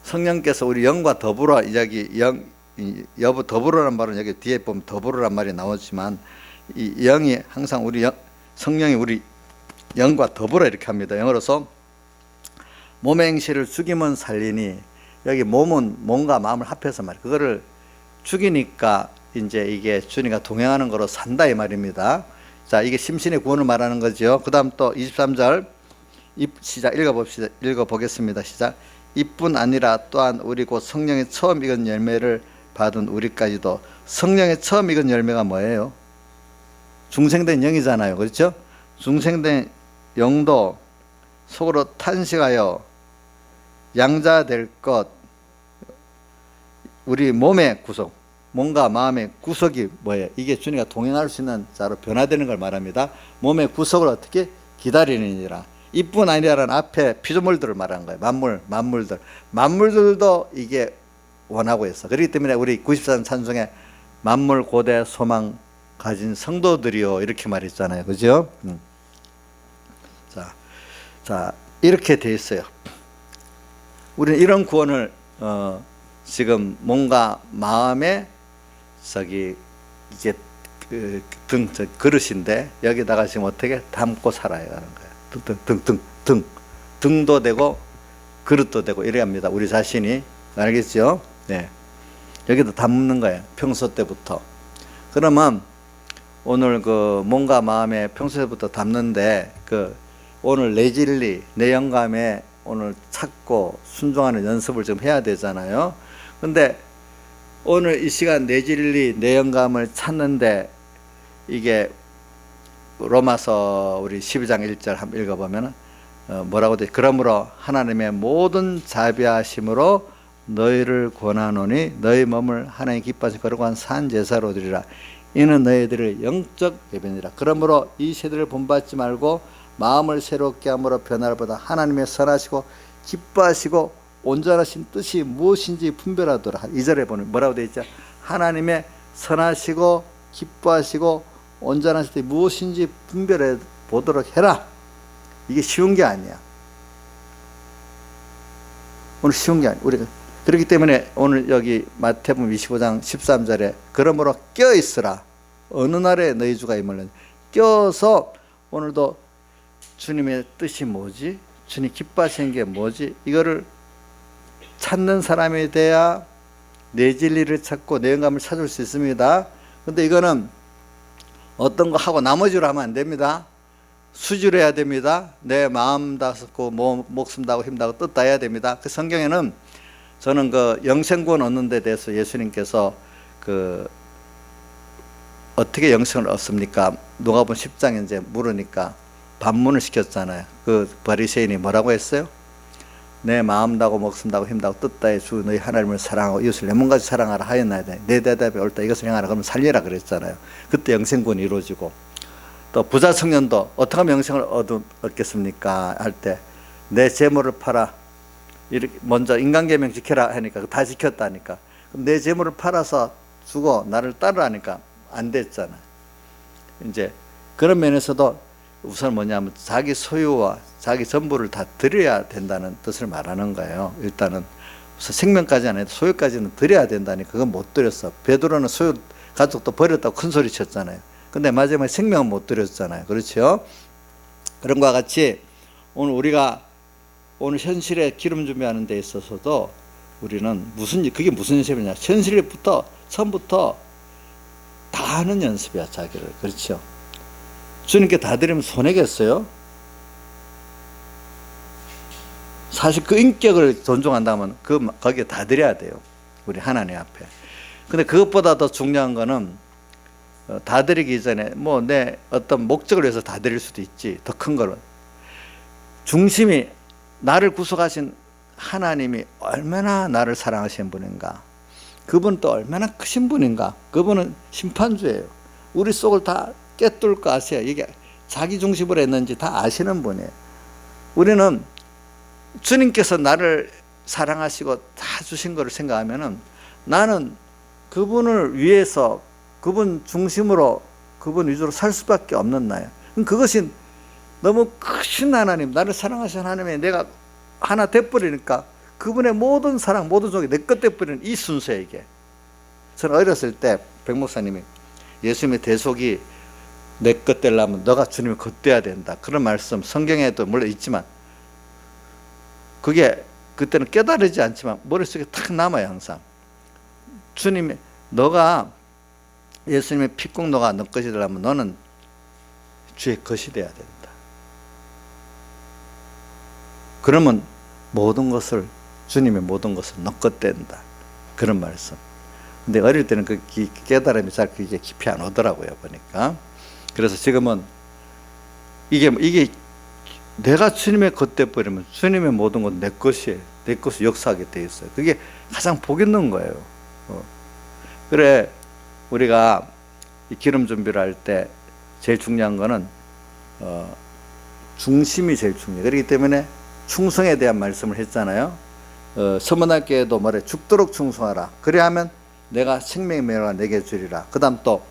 [SPEAKER 1] 성령께서 우리 영과 더불어 여기 더불어란 말은 여기 뒤에 보면 더불어란 말이 나오지만 이 영이 항상 성령이 우리 영과 더불어 이렇게 합니다. 영어로서 몸의 행실을 죽이면 살리니. 여기 몸은 몸과 마음을 합해서 말이에요. 그거를 죽이니까 이제 이게 주님과 동행하는 거로 산다 이 말입니다. 자, 이게 심신의 구원을 말하는 거죠. 그 다음 또 23절 시작 읽어보겠습니다. 시작. 이뿐 아니라 또한 우리 곧 성령의 처음 익은 열매를 받은 우리까지도. 성령의 처음 익은 열매가 뭐예요? 중생된 영이잖아요. 그렇죠? 중생된 영도 속으로 탄식하여 양자 될 것. 우리 몸의 구속, 몸과 마음의 구속이 뭐예요? 이게 주님과 동행할 수 있는 자로 변화되는 걸 말합니다. 몸의 구속을 어떻게 기다리느니라. 이뿐 아니라는 앞에 피조물들을 말하는 거예요. 만물들. 만물들도 이게 원하고 있어. 그렇기 때문에 우리 94년 찬송에 만물 고대 소망 가진 성도들이요 이렇게 말했잖아요. 그죠? 자, 이렇게 돼 있어요. 우리는 이런 구원을 지금 뭔가 마음에 저기 이제 그릇인데 여기다가 지금 어떻게 담고 살아야 하는 거예요. 등도 되고 그릇도 되고 이래야 합니다. 우리 자신이. 알겠죠? 네. 여기다 담는 거예요. 평소 때부터. 그러면 오늘 뭔가 마음에 평소 때부터 담는데 오늘 내 진리, 내 영감에 오늘 찾고 순종하는 연습을 좀 해야 되잖아요. 근데 오늘 이 시간 내 진리, 내 영감을 찾는데 이게 로마서 우리 12장 1절 한번 읽어보면 뭐라고 돼? 그러므로 하나님의 모든 자비하심으로 너희를 권하노니 너희 몸을 하나님 기뻐하시 거룩한 산 제사로 드리라. 이는 너희들의 영적 예배니라. 그러므로 이 세대를 본받지 말고 마음을 새롭게 함으로 변화를 보다 하나님의 선하시고 기뻐하시고 온전하신 뜻이 무엇인지 분별하도록. 2절에 보면 뭐라고 되어 있죠? 하나님의 선하시고 기뻐하시고 온전하신 뜻이 무엇인지 분별해 보도록 해라. 이게 쉬운 게 아니야. 오늘 쉬운 게 아니야. 우리가 그렇기 때문에 오늘 여기 마태복음 25장 13절에 그러므로 껴있으라. 어느 날에 너희 주가 임을는 껴서 오늘도 주님의 뜻이 뭐지? 주님 기뻐하시는 게 뭐지? 이거를 찾는 사람이 돼야 내 진리를 찾고 내 영감을 찾을 수 있습니다. 근데 이거는 어떤 거 하고 나머지로 하면 안 됩니다. 수지로 해야 됩니다. 내 마음 다스고 목숨 다하고 힘 다하고 뜻 다해야 됩니다. 그 성경에는 저는 영생구원 얻는 데 대해서 예수님께서 어떻게 영생을 얻습니까? 누가복음 10장에 이제 물으니까 반문을 시켰잖아요. 바리새인이 뭐라고 했어요? 내 마음 다하고 목숨 다하고 힘 다하고 뜻 다해 주 너희 하나님을 사랑하고 이웃을 내 몸같이 사랑하라 하였나이다. 내 대답이 옳다. 이것을 행하라. 그러면 살리라 그랬잖아요. 그때 영생구원이 이루어지고 또 부자 청년도 어떻게 하면 영생을 얻겠습니까? 할 때 내 재물을 팔아 이렇게 먼저 인간계명 지켜라 하니까 다 지켰다니까. 그럼 내 재물을 팔아서 주고 나를 따르라니까 안 됐잖아요. 이제 그런 면에서도 우선 뭐냐면 자기 소유와 자기 전부를 다 드려야 된다는 뜻을 말하는 거예요. 일단은 우선 생명까지는 아니고 소유까지는 드려야 된다니 그건 못 드렸어. 베드로는 소유 가족도 버렸다고 큰 소리 쳤잖아요. 근데 마지막에 생명은 못 드렸잖아요. 그렇죠? 그런 것과 같이 오늘 우리가 오늘 현실에 기름 준비하는 데 있어서도 우리는 그게 무슨 연습이냐? 현실부터 처음부터 다 하는 연습이야, 자기를. 그렇죠? 주님께 다 드리면 손해겠어요? 사실 그 인격을 존중한다면 거기에 다 드려야 돼요. 우리 하나님 앞에. 근데 그것보다 더 중요한 거는 다 드리기 전에 내 어떤 목적을 위해서 다 드릴 수도 있지. 더 큰 거는 중심이 나를 구속하신 하나님이 얼마나 나를 사랑하시는 분인가. 그분은 또 얼마나 크신 분인가. 그분은 심판주예요. 우리 속을 다 꿰뚫을 거 아세요. 이게 자기 중심으로 했는지 다 아시는 분이에요. 우리는 주님께서 나를 사랑하시고 다 주신 것을 생각하면은 나는 그분을 위해서 그분 중심으로 그분 위주로 살 수밖에 없는 나예요. 그것이 너무 크신 하나님, 나를 사랑하시는 하나님에 내가 하나 돼버리니까 그분의 모든 사랑, 모든 종이 내 것 돼버리는 이 순서에 이게. 저는 어렸을 때 백 목사님이 예수님의 대속이 내 것 되려면 너가 주님의 것 돼야 된다. 그런 말씀 성경에도 물론 있지만 그게 그때는 깨달지 않지만 머릿속에 탁 남아요. 항상. 주님이 너가 예수님의 피공로가 너 것이 되려면 너는 주의 것이 돼야 된다. 그러면 모든 것을 주님의 모든 것을 너 것 된다. 그런 말씀. 근데 어릴 때는 그 깨달음이 잘 그게 깊이 안 오더라고요. 보니까. 그래서 지금은 이게 내가 주님의 것 돼버리면 주님의 모든 건 내 것이에요. 내 것을 역사하게 돼 있어요. 그게 가장 복 있는 거예요. 그래 우리가 이 기름 준비를 할 때 제일 중요한 거는 중심이 제일 중요해요. 그렇기 때문에 충성에 대한 말씀을 했잖아요. 서문학교에도 뭐래 죽도록 충성하라. 그래야하면 내가 생명의 면허가 내게 주리라. 그 다음 또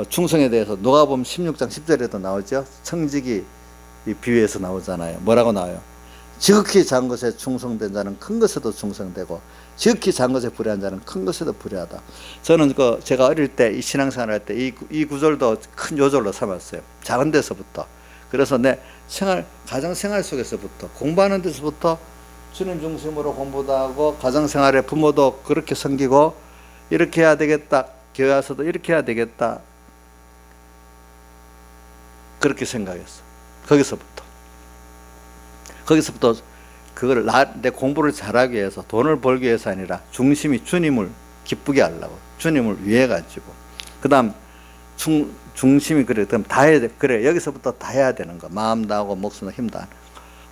[SPEAKER 1] 충성에 대해서 누가복음 16장 10절에도 나오죠. 청지기 비유에서 나오잖아요. 뭐라고 나와요? 지극히 작은 것에 충성된 자는 큰 것에도 충성되고 지극히 작은 것에 불의한 자는 큰 것에도 불의하다. 저는 제가 어릴 때 이 신앙생활 할 때 이 구절도 큰 요절로 삼았어요. 작은 데서부터. 그래서 내 가정 생활 속에서부터 공부하는 데서부터 주님 중심으로 공부도 하고 가정생활에 부모도 그렇게 섬기고 이렇게 해야 되겠다. 교회 와서도 이렇게 해야 되겠다. 그렇게 생각했어. 거기서부터 그걸 내 공부를 잘하기 위해서 돈을 벌기 위해서 아니라 중심이 주님을 기쁘게 하려고 주님을 위해 가지고 그 다음 중심이 그래 그럼 다 해야 돼. 그래 여기서부터 다 해야 되는 거. 마음 다하고 목숨 힘 다하는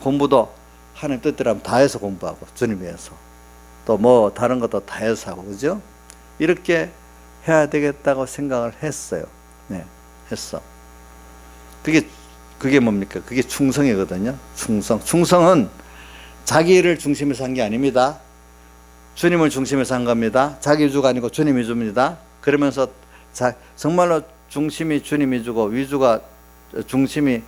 [SPEAKER 1] 공부도 하나님 뜻대로 다 해서 공부하고 주님 위해서 또 뭐 다른 것도 다 해서 하고 그죠? 이렇게 해야 되겠다고 생각을 했어요. 네, 했어. 그게 뭡니까? 그게 충성이거든요. 충성은 자기를 중심에서 한 게 아닙니다. 주님을 중심에서 한 겁니다. 자기 위주가 아니고 주님 위주입니다. 그러면서 정말로 중심이 주님 위주고 위주가 주님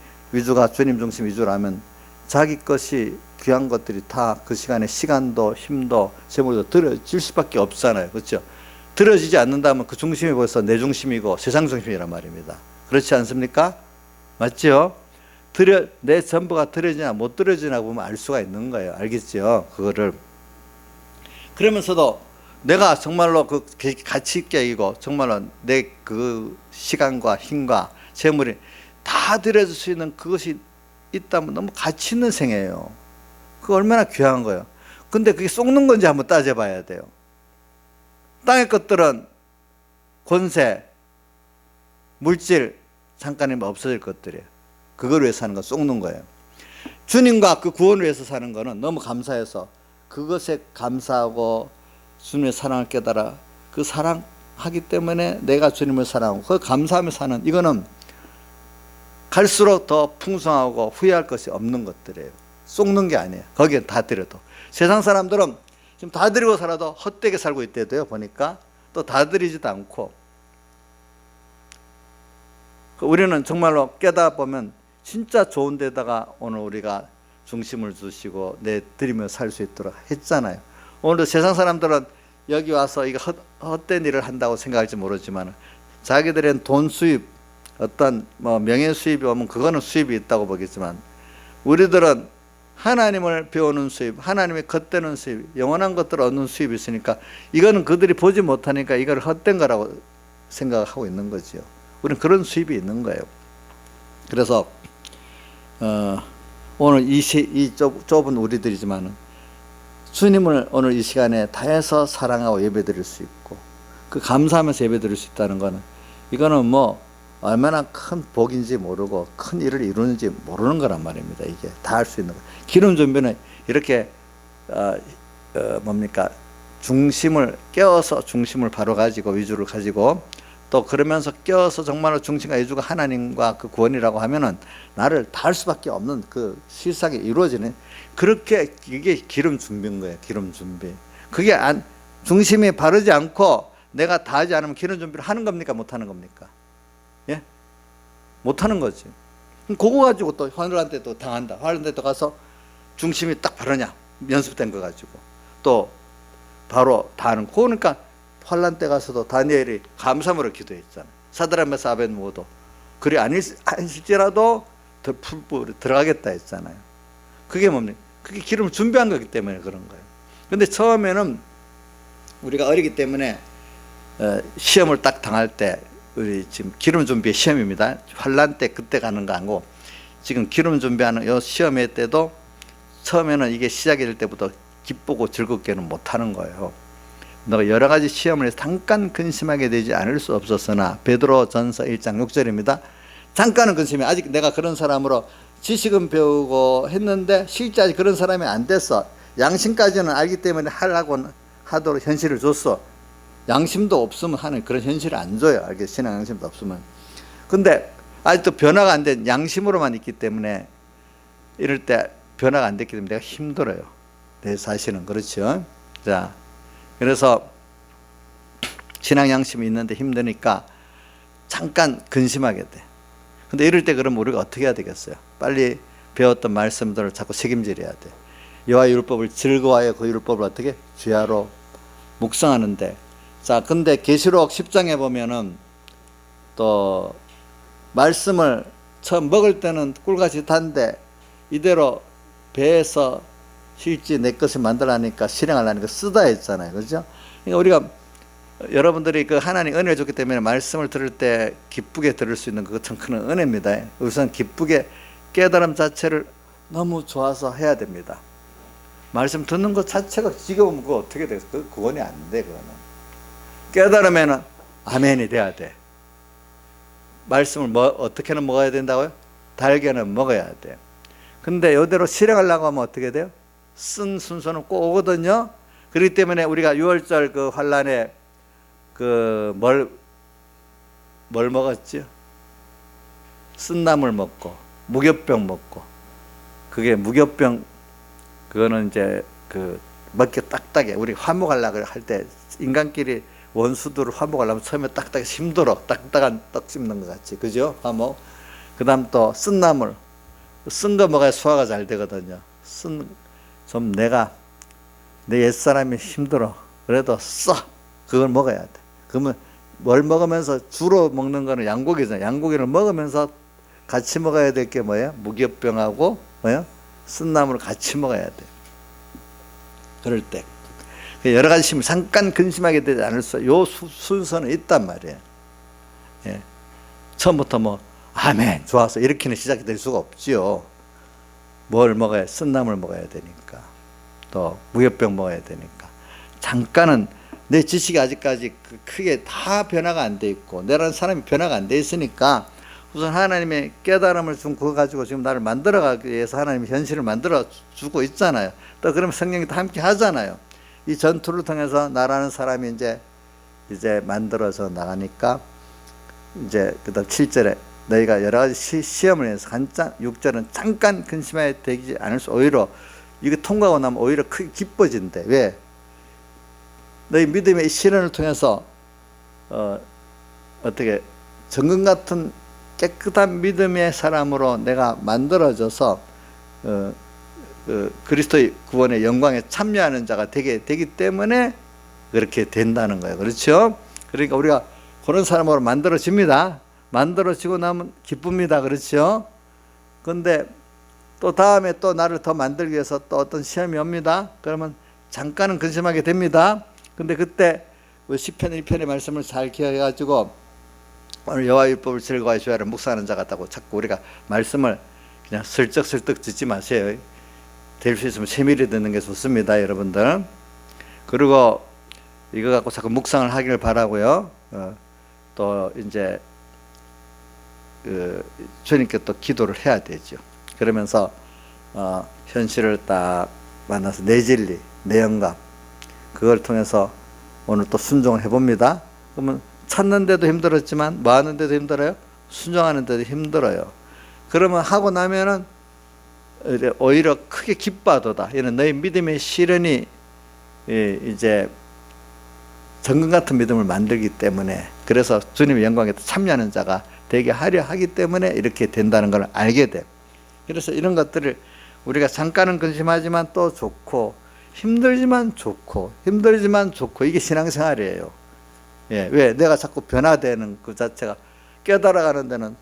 [SPEAKER 1] 중심 위주라면 자기 것이 귀한 것들이 다 그 시간에 시간도 힘도 재물도 들어질 수밖에 없잖아요. 그렇죠? 들어지지 않는다면 그 중심이 벌써 내 중심이고 세상 중심이란 말입니다. 그렇지 않습니까? 맞죠? 내 전부가 들어지냐 못 들어지냐 보면 알 수가 있는 거예요. 알겠죠? 그거를. 그러면서도 내가 정말로 그 가치 있게 이고 정말로 내 그 시간과 힘과 재물이 다 들여줄 수 있는 그것이 있다면 너무 가치 있는 생애예요. 그거 얼마나 귀한 거예요. 근데 그게 속는 건지 한번 따져봐야 돼요. 땅의 것들은 권세, 물질, 잠깐이면 없어질 것들이에요. 그걸 위해서 사는 건 속는 거예요. 주님과 그 구원을 위해서 사는 거는 너무 감사해서 그것에 감사하고 주님의 사랑을 깨달아 그 사랑하기 때문에 내가 주님을 사랑하고 그 감사하며 사는 이거는 갈수록 더 풍성하고 후회할 것이 없는 것들이에요. 속는 게 아니에요. 거기에 다 드려도. 세상 사람들은 지금 다 드리고 살아도 헛되게 살고 있대도요. 보니까 또 다 드리지도 않고 우리는 정말로 깨닫다 보면 진짜 좋은 데다가 오늘 우리가 중심을 두시고 내드리며 살 수 있도록 했잖아요. 오늘도 세상 사람들은 여기 와서 이거 헛된 일을 한다고 생각할지 모르지만 자기들은 돈 수입 어떤 뭐 명예 수입이 오면 그거는 수입이 있다고 보겠지만 우리들은 하나님을 배우는 수입, 하나님의 겉되는 수입, 영원한 것들을 얻는 수입이 있으니까 이거는 그들이 보지 못하니까 이걸 헛된 거라고 생각하고 있는 거죠. 우리는 그런 수입이 있는 거예요. 그래서 오늘 이 좁은 우리들이지만 주님을 오늘 이 시간에 다해서 사랑하고 예배드릴 수 있고 그 감사하면서 예배드릴 수 있다는 거는 이거는 뭐 얼마나 큰 복인지 모르고 큰 일을 이루는지 모르는 거란 말입니다. 이게 다 할 수 있는 거. 기름 준비는 이렇게 뭡니까 중심을 깨워서 중심을 바로 가지고 위주를 가지고 또 그러면서 깨워서 정말로 중심과 위주가 하나님과 그 구원이라고 하면은 나를 다 할 수밖에 없는 그 실상이 이루어지는 그렇게 이게 기름 준비인 거예요. 기름 준비. 그게 중심이 바르지 않고 내가 다 하지 않으면 기름 준비를 하는 겁니까? 못 하는 겁니까? 예? 못 하는 거지. 그거 가지고 또 환란때 또 당한다. 환란때 또 가서 중심이 딱 바르냐? 연습된 거 가지고 또 바로 다 하는. 그러니까 환란 때 가서도 다니엘이 감사함으로 기도했잖아요. 사드락 메삭 아벳네고도 그리 아니실지라도 더 풀뿌리 들어가겠다 했잖아요. 그게 뭡니까? 그게 기름을 준비한 거기 때문에 그런 거예요. 근데 처음에는 우리가 어리기 때문에 시험을 딱 당할 때 우리 지금 기름 준비의 시험입니다. 환란 때 그때 가는 거 아니고 지금 기름 준비하는 이 시험의 때도 처음에는 이게 시작이 될 때부터 기쁘고 즐겁게는 못하는 거예요. 너가 여러 가지 시험을 해서 잠깐 근심하게 되지 않을 수 없었으나 베드로전서 1장 6절입니다. 잠깐은 근심해. 아직 내가 그런 사람으로 지식은 배우고 했는데 실제 아직 그런 사람이 안 됐어. 양심까지는 알기 때문에 하도록 현실을 줬어. 양심도 없으면 하는 그런 현실을 안 줘요. 알겠어요? 신앙 양심도 없으면. 근데 아직도 변화가 안 된 양심으로만 있기 때문에 이럴 때 변화가 안 됐기 때문에 내가 힘들어요. 내 자신은. 그렇죠. 자, 그래서 신앙 양심이 있는데 힘드니까 잠깐 근심하게 돼. 근데 이럴 때 그럼 우리가 어떻게 해야 되겠어요? 빨리 배웠던 말씀들을 자꾸 책임질해야 돼. 여호와의 율법을 즐거워하여 그 율법을 어떻게? 주야로 묵상하는데. 자, 근데 계시록 10장에 보면은 또 말씀을 처음 먹을 때는 꿀같이 단데 이대로 배에서 실지 내 것을 만들라니까 실행하려니까 쓰다 했잖아요. 그죠? 그러니까 우리가 여러분들이 그 하나님 은혜를 줬기 때문에 말씀을 들을 때 기쁘게 들을 수 있는 그것 참 큰 은혜입니다. 우선 기쁘게 깨달음 자체를 너무 좋아서 해야 됩니다. 말씀 듣는 것 자체가 지겨우면 그거 어떻게 돼? 그 구원이 안 돼. 그거는 깨달으면은 아멘이 돼야 돼. 말씀을 어떻게는 먹어야 된다고요? 달게는 먹어야 돼. 근데 이대로 실행하려고 하면 어떻게 돼요? 쓴 순서는 꼭 오거든요. 그렇기 때문에 우리가 6월절 그 환란에 뭘 먹었죠? 쓴나물 먹고 무교병 먹고. 그게 무교병, 그거는 이제 그 먹기 딱딱해. 우리 화목하려고 할 때 인간끼리 원수들을 화목하려면 처음에 딱딱해 힘들어. 딱딱한 떡 씹는 것 같이. 그죠? 화목. 그 다음 또 쓴나물. 쓴 거 먹어야 소화가 잘 되거든요. 좀 내 옛사람이 힘들어. 그래도 그걸 먹어야 돼. 그러면 뭘 먹으면서 주로 먹는 거는 양고기잖아요. 양고기를 먹으면서 같이 먹어야 될 게 뭐예요? 무교병하고 뭐예요? 쓴나물을 같이 먹어야 돼. 그럴 때 여러 가지 심을 잠깐 근심하게 되지 않을 수, 요 순서는 있단 말이에요. 예. 처음부터 뭐 아멘 좋아서 이렇게는 시작이 될 수가 없지요. 뭘 먹어야, 쓴나물 먹어야 되니까, 또 무교병 먹어야 되니까. 잠깐은 내 지식이 아직까지 크게 다 변화가 안 돼 있고 내라는 사람이 변화가 안 돼 있으니까 우선 하나님의 깨달음을 준 그거 가지고 지금 나를 만들어가기 위해서 하나님이 현실을 만들어 주고 있잖아요. 또 그러면 성령이 다 함께 하잖아요. 이 전투를 통해서 나라는 사람이 이제 만들어져 나가니까 이제 그다음 7절에 너희가 여러 가지 시험을 해서 6절은 잠깐 근심하여 되지 않을 수, 오히려 이거 통과하고 나면 오히려 크게 기뻐진대. 왜? 너희 믿음의 시련을 통해서 어떻게 정금 같은 깨끗한 믿음의 사람으로 내가 만들어져서 그리스도의 구원의 영광에 참여하는 자가 되기 때문에 그렇게 된다는 거예요. 그렇죠? 그러니까 우리가 그런 사람으로 만들어집니다. 만들어지고 나면 기쁩니다. 그렇죠? 근데 또 다음에 또 나를 더 만들기 위해서 또 어떤 시험이 옵니다. 그러면 잠깐은 근심하게 됩니다. 근데 그때 시편 1편의 말씀을 잘 기억해가지고 오늘 여호와의 율법을 즐거워하여 주야를 묵상하는 자 같다고 자꾸 우리가 말씀을 그냥 슬쩍슬쩍 듣지 마세요. 될 수 있으면 세밀히 듣는 게 좋습니다, 여러분들. 그리고 이거 갖고 자꾸 묵상을 하기를 바라고요. 또 이제 주님께 또 기도를 해야 되죠. 그러면서 현실을 딱 만나서 내 진리, 내 영감, 그걸 통해서 오늘 또 순종을 해봅니다. 그러면 찾는데도 힘들었지만 뭐 하는데도 힘들어요? 순종하는데도 힘들어요. 그러면 하고 나면은 오히려 크게 기뻐하도다. 이는 너희 믿음의 시련이 이제 정금 같은 믿음을 만들기 때문에, 그래서 주님의 영광에 참여하는 자가 되게 하려 하기 때문에 이렇게 된다는 걸 알게 돼. 그래서 이런 것들을 우리가 잠깐은 근심하지만 또 좋고, 힘들지만 좋고, 이게 신앙생활이에요. 예, 왜? 내가 자꾸 변화되는 그 자체가 깨달아가는 데는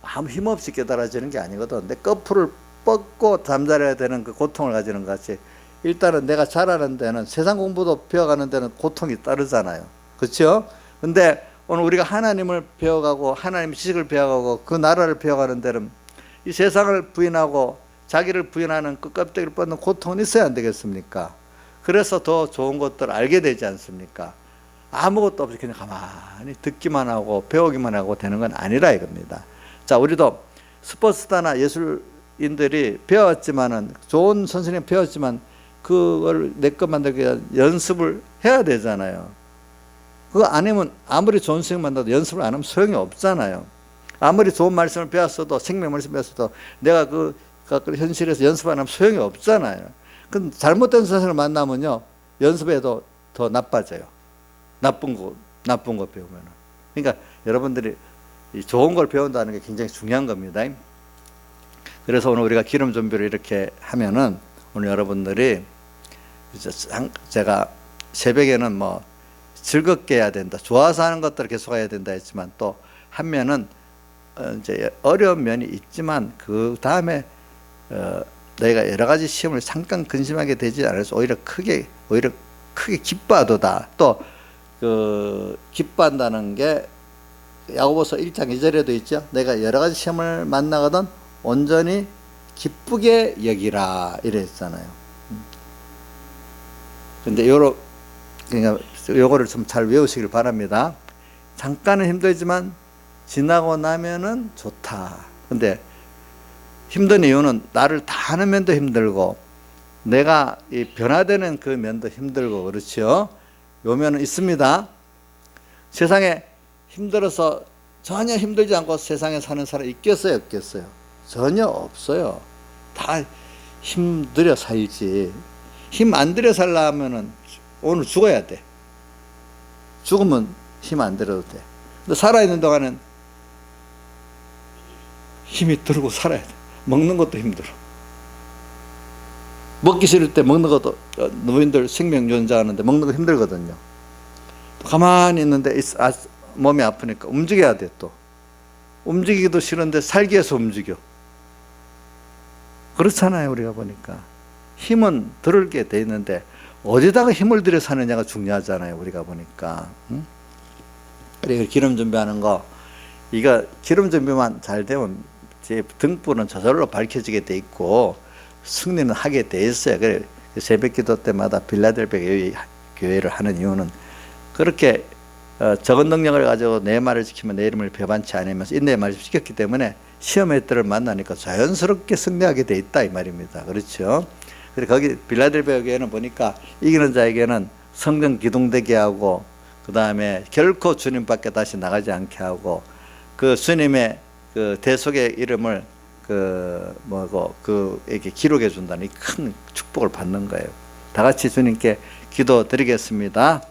[SPEAKER 1] 아무 힘없이 깨달아지는 게 아니거든. 내 거풀을 뻗고 잠자려야 되는 그 고통을 가지는 것 같이, 일단은 내가 잘하는 데는, 세상 공부도 배워가는 데는 고통이 따르잖아요. 그렇죠? 근데 오늘 우리가 하나님을 배워가고 하나님의 지식을 배워가고 그 나라를 배워가는 데는 이 세상을 부인하고 자기를 부인하는 그 껍데기를 뻗는 고통은 있어야 안 되겠습니까? 그래서 더 좋은 것들을 알게 되지 않습니까? 아무것도 없이 그냥 가만히 듣기만 하고 배우기만 하고 되는 건 아니라 이겁니다. 자, 우리도 스포츠스타나 예술인들이 배웠지만은, 좋은 선생님 배웠지만 그걸 내 것 만들기 위해 연습을 해야 되잖아요. 그거 안 하면 아무리 좋은 선생님 만나도 연습을 안 하면 소용이 없잖아요. 아무리 좋은 말씀을 배웠어도, 생명 말씀을 배웠어도 내가 그 현실에서 연습 안 하면 소용이 없잖아요. 그 잘못된 선생을 만나면요, 연습에도 더 나빠져요. 나쁜 거 배우면은. 그러니까 여러분들이 이 좋은 걸 배운다는 게 굉장히 중요한 겁니다. 그래서 오늘 우리가 기름 준비를 이렇게 하면은 오늘 여러분들이 이제 제가 새벽에는 뭐 즐겁게 해야 된다, 좋아서 하는 것들을 계속 해야 된다 했지만, 또 하면은 이제 어려운 면이 있지만 그 다음에 너희가 여러 가지 시험을 잠깐 근심하게 되지 않아서 오히려 크게 기뻐하도다. 또 그 기뻐한다는 게 야고보서 1장 2절에도 있죠. 내가 여러 가지 시험을 만나거든 온전히 기쁘게 여기라 이랬잖아요. 근데 그러니까 요거를 좀 잘 외우시길 바랍니다. 잠깐은 힘들지만 지나고 나면은 좋다. 근데 힘든 이유는 나를 다 하는 면도 힘들고 내가 이 변화되는 그 면도 힘들고, 그렇죠? 요 면은 있습니다. 세상에 힘들어서 전혀 힘들지 않고 세상에 사는 사람 있겠어요, 없겠어요? 전혀 없어요. 다 힘들여 살지. 힘 안 들여 살려면은 오늘 죽어야 돼. 죽으면 힘 안 들여도 돼. 근데 살아있는 동안은 힘이 들고 살아야 돼. 먹는 것도 힘들어. 먹기 싫을 때 먹는 것도, 노인들 생명연자 하는데 먹는 거 힘들거든요. 가만히 있는데 몸이 아프니까 움직여야 돼. 또 움직이기도 싫은데 살기 위해서 움직여. 그렇잖아요. 우리가 보니까 힘은 들게 돼 있는데 어디다가 힘을 들여 사느냐가 중요하잖아요. 우리가 보니까. 그리고 기름 준비하는 거, 이거 기름 준비만 잘 되면 제 등불은 저절로 밝혀지게 돼 있고 승리는 하게 돼 있어요. 그래 새벽 기도 때마다 빌라델비아 교회를 하는 이유는 그렇게 적은 능력을 가지고 내 말을 지키면 내 이름을 배반치 않으면서 인내의 말을 지켰기 때문에 시험의 때를 만나니까 자연스럽게 승리하게 돼 있다 이 말입니다. 그렇죠? 그리고 거기 빌라델비아 교회는 보니까 이기는 자에게는 성령 기둥되게 하고, 그 다음에 결코 주님 밖에 다시 나가지 않게 하고, 그 주님의 그 대속의 이름을 이렇게 기록해 준다는 이 큰 축복을 받는 거예요. 다 같이 주님께 기도 드리겠습니다.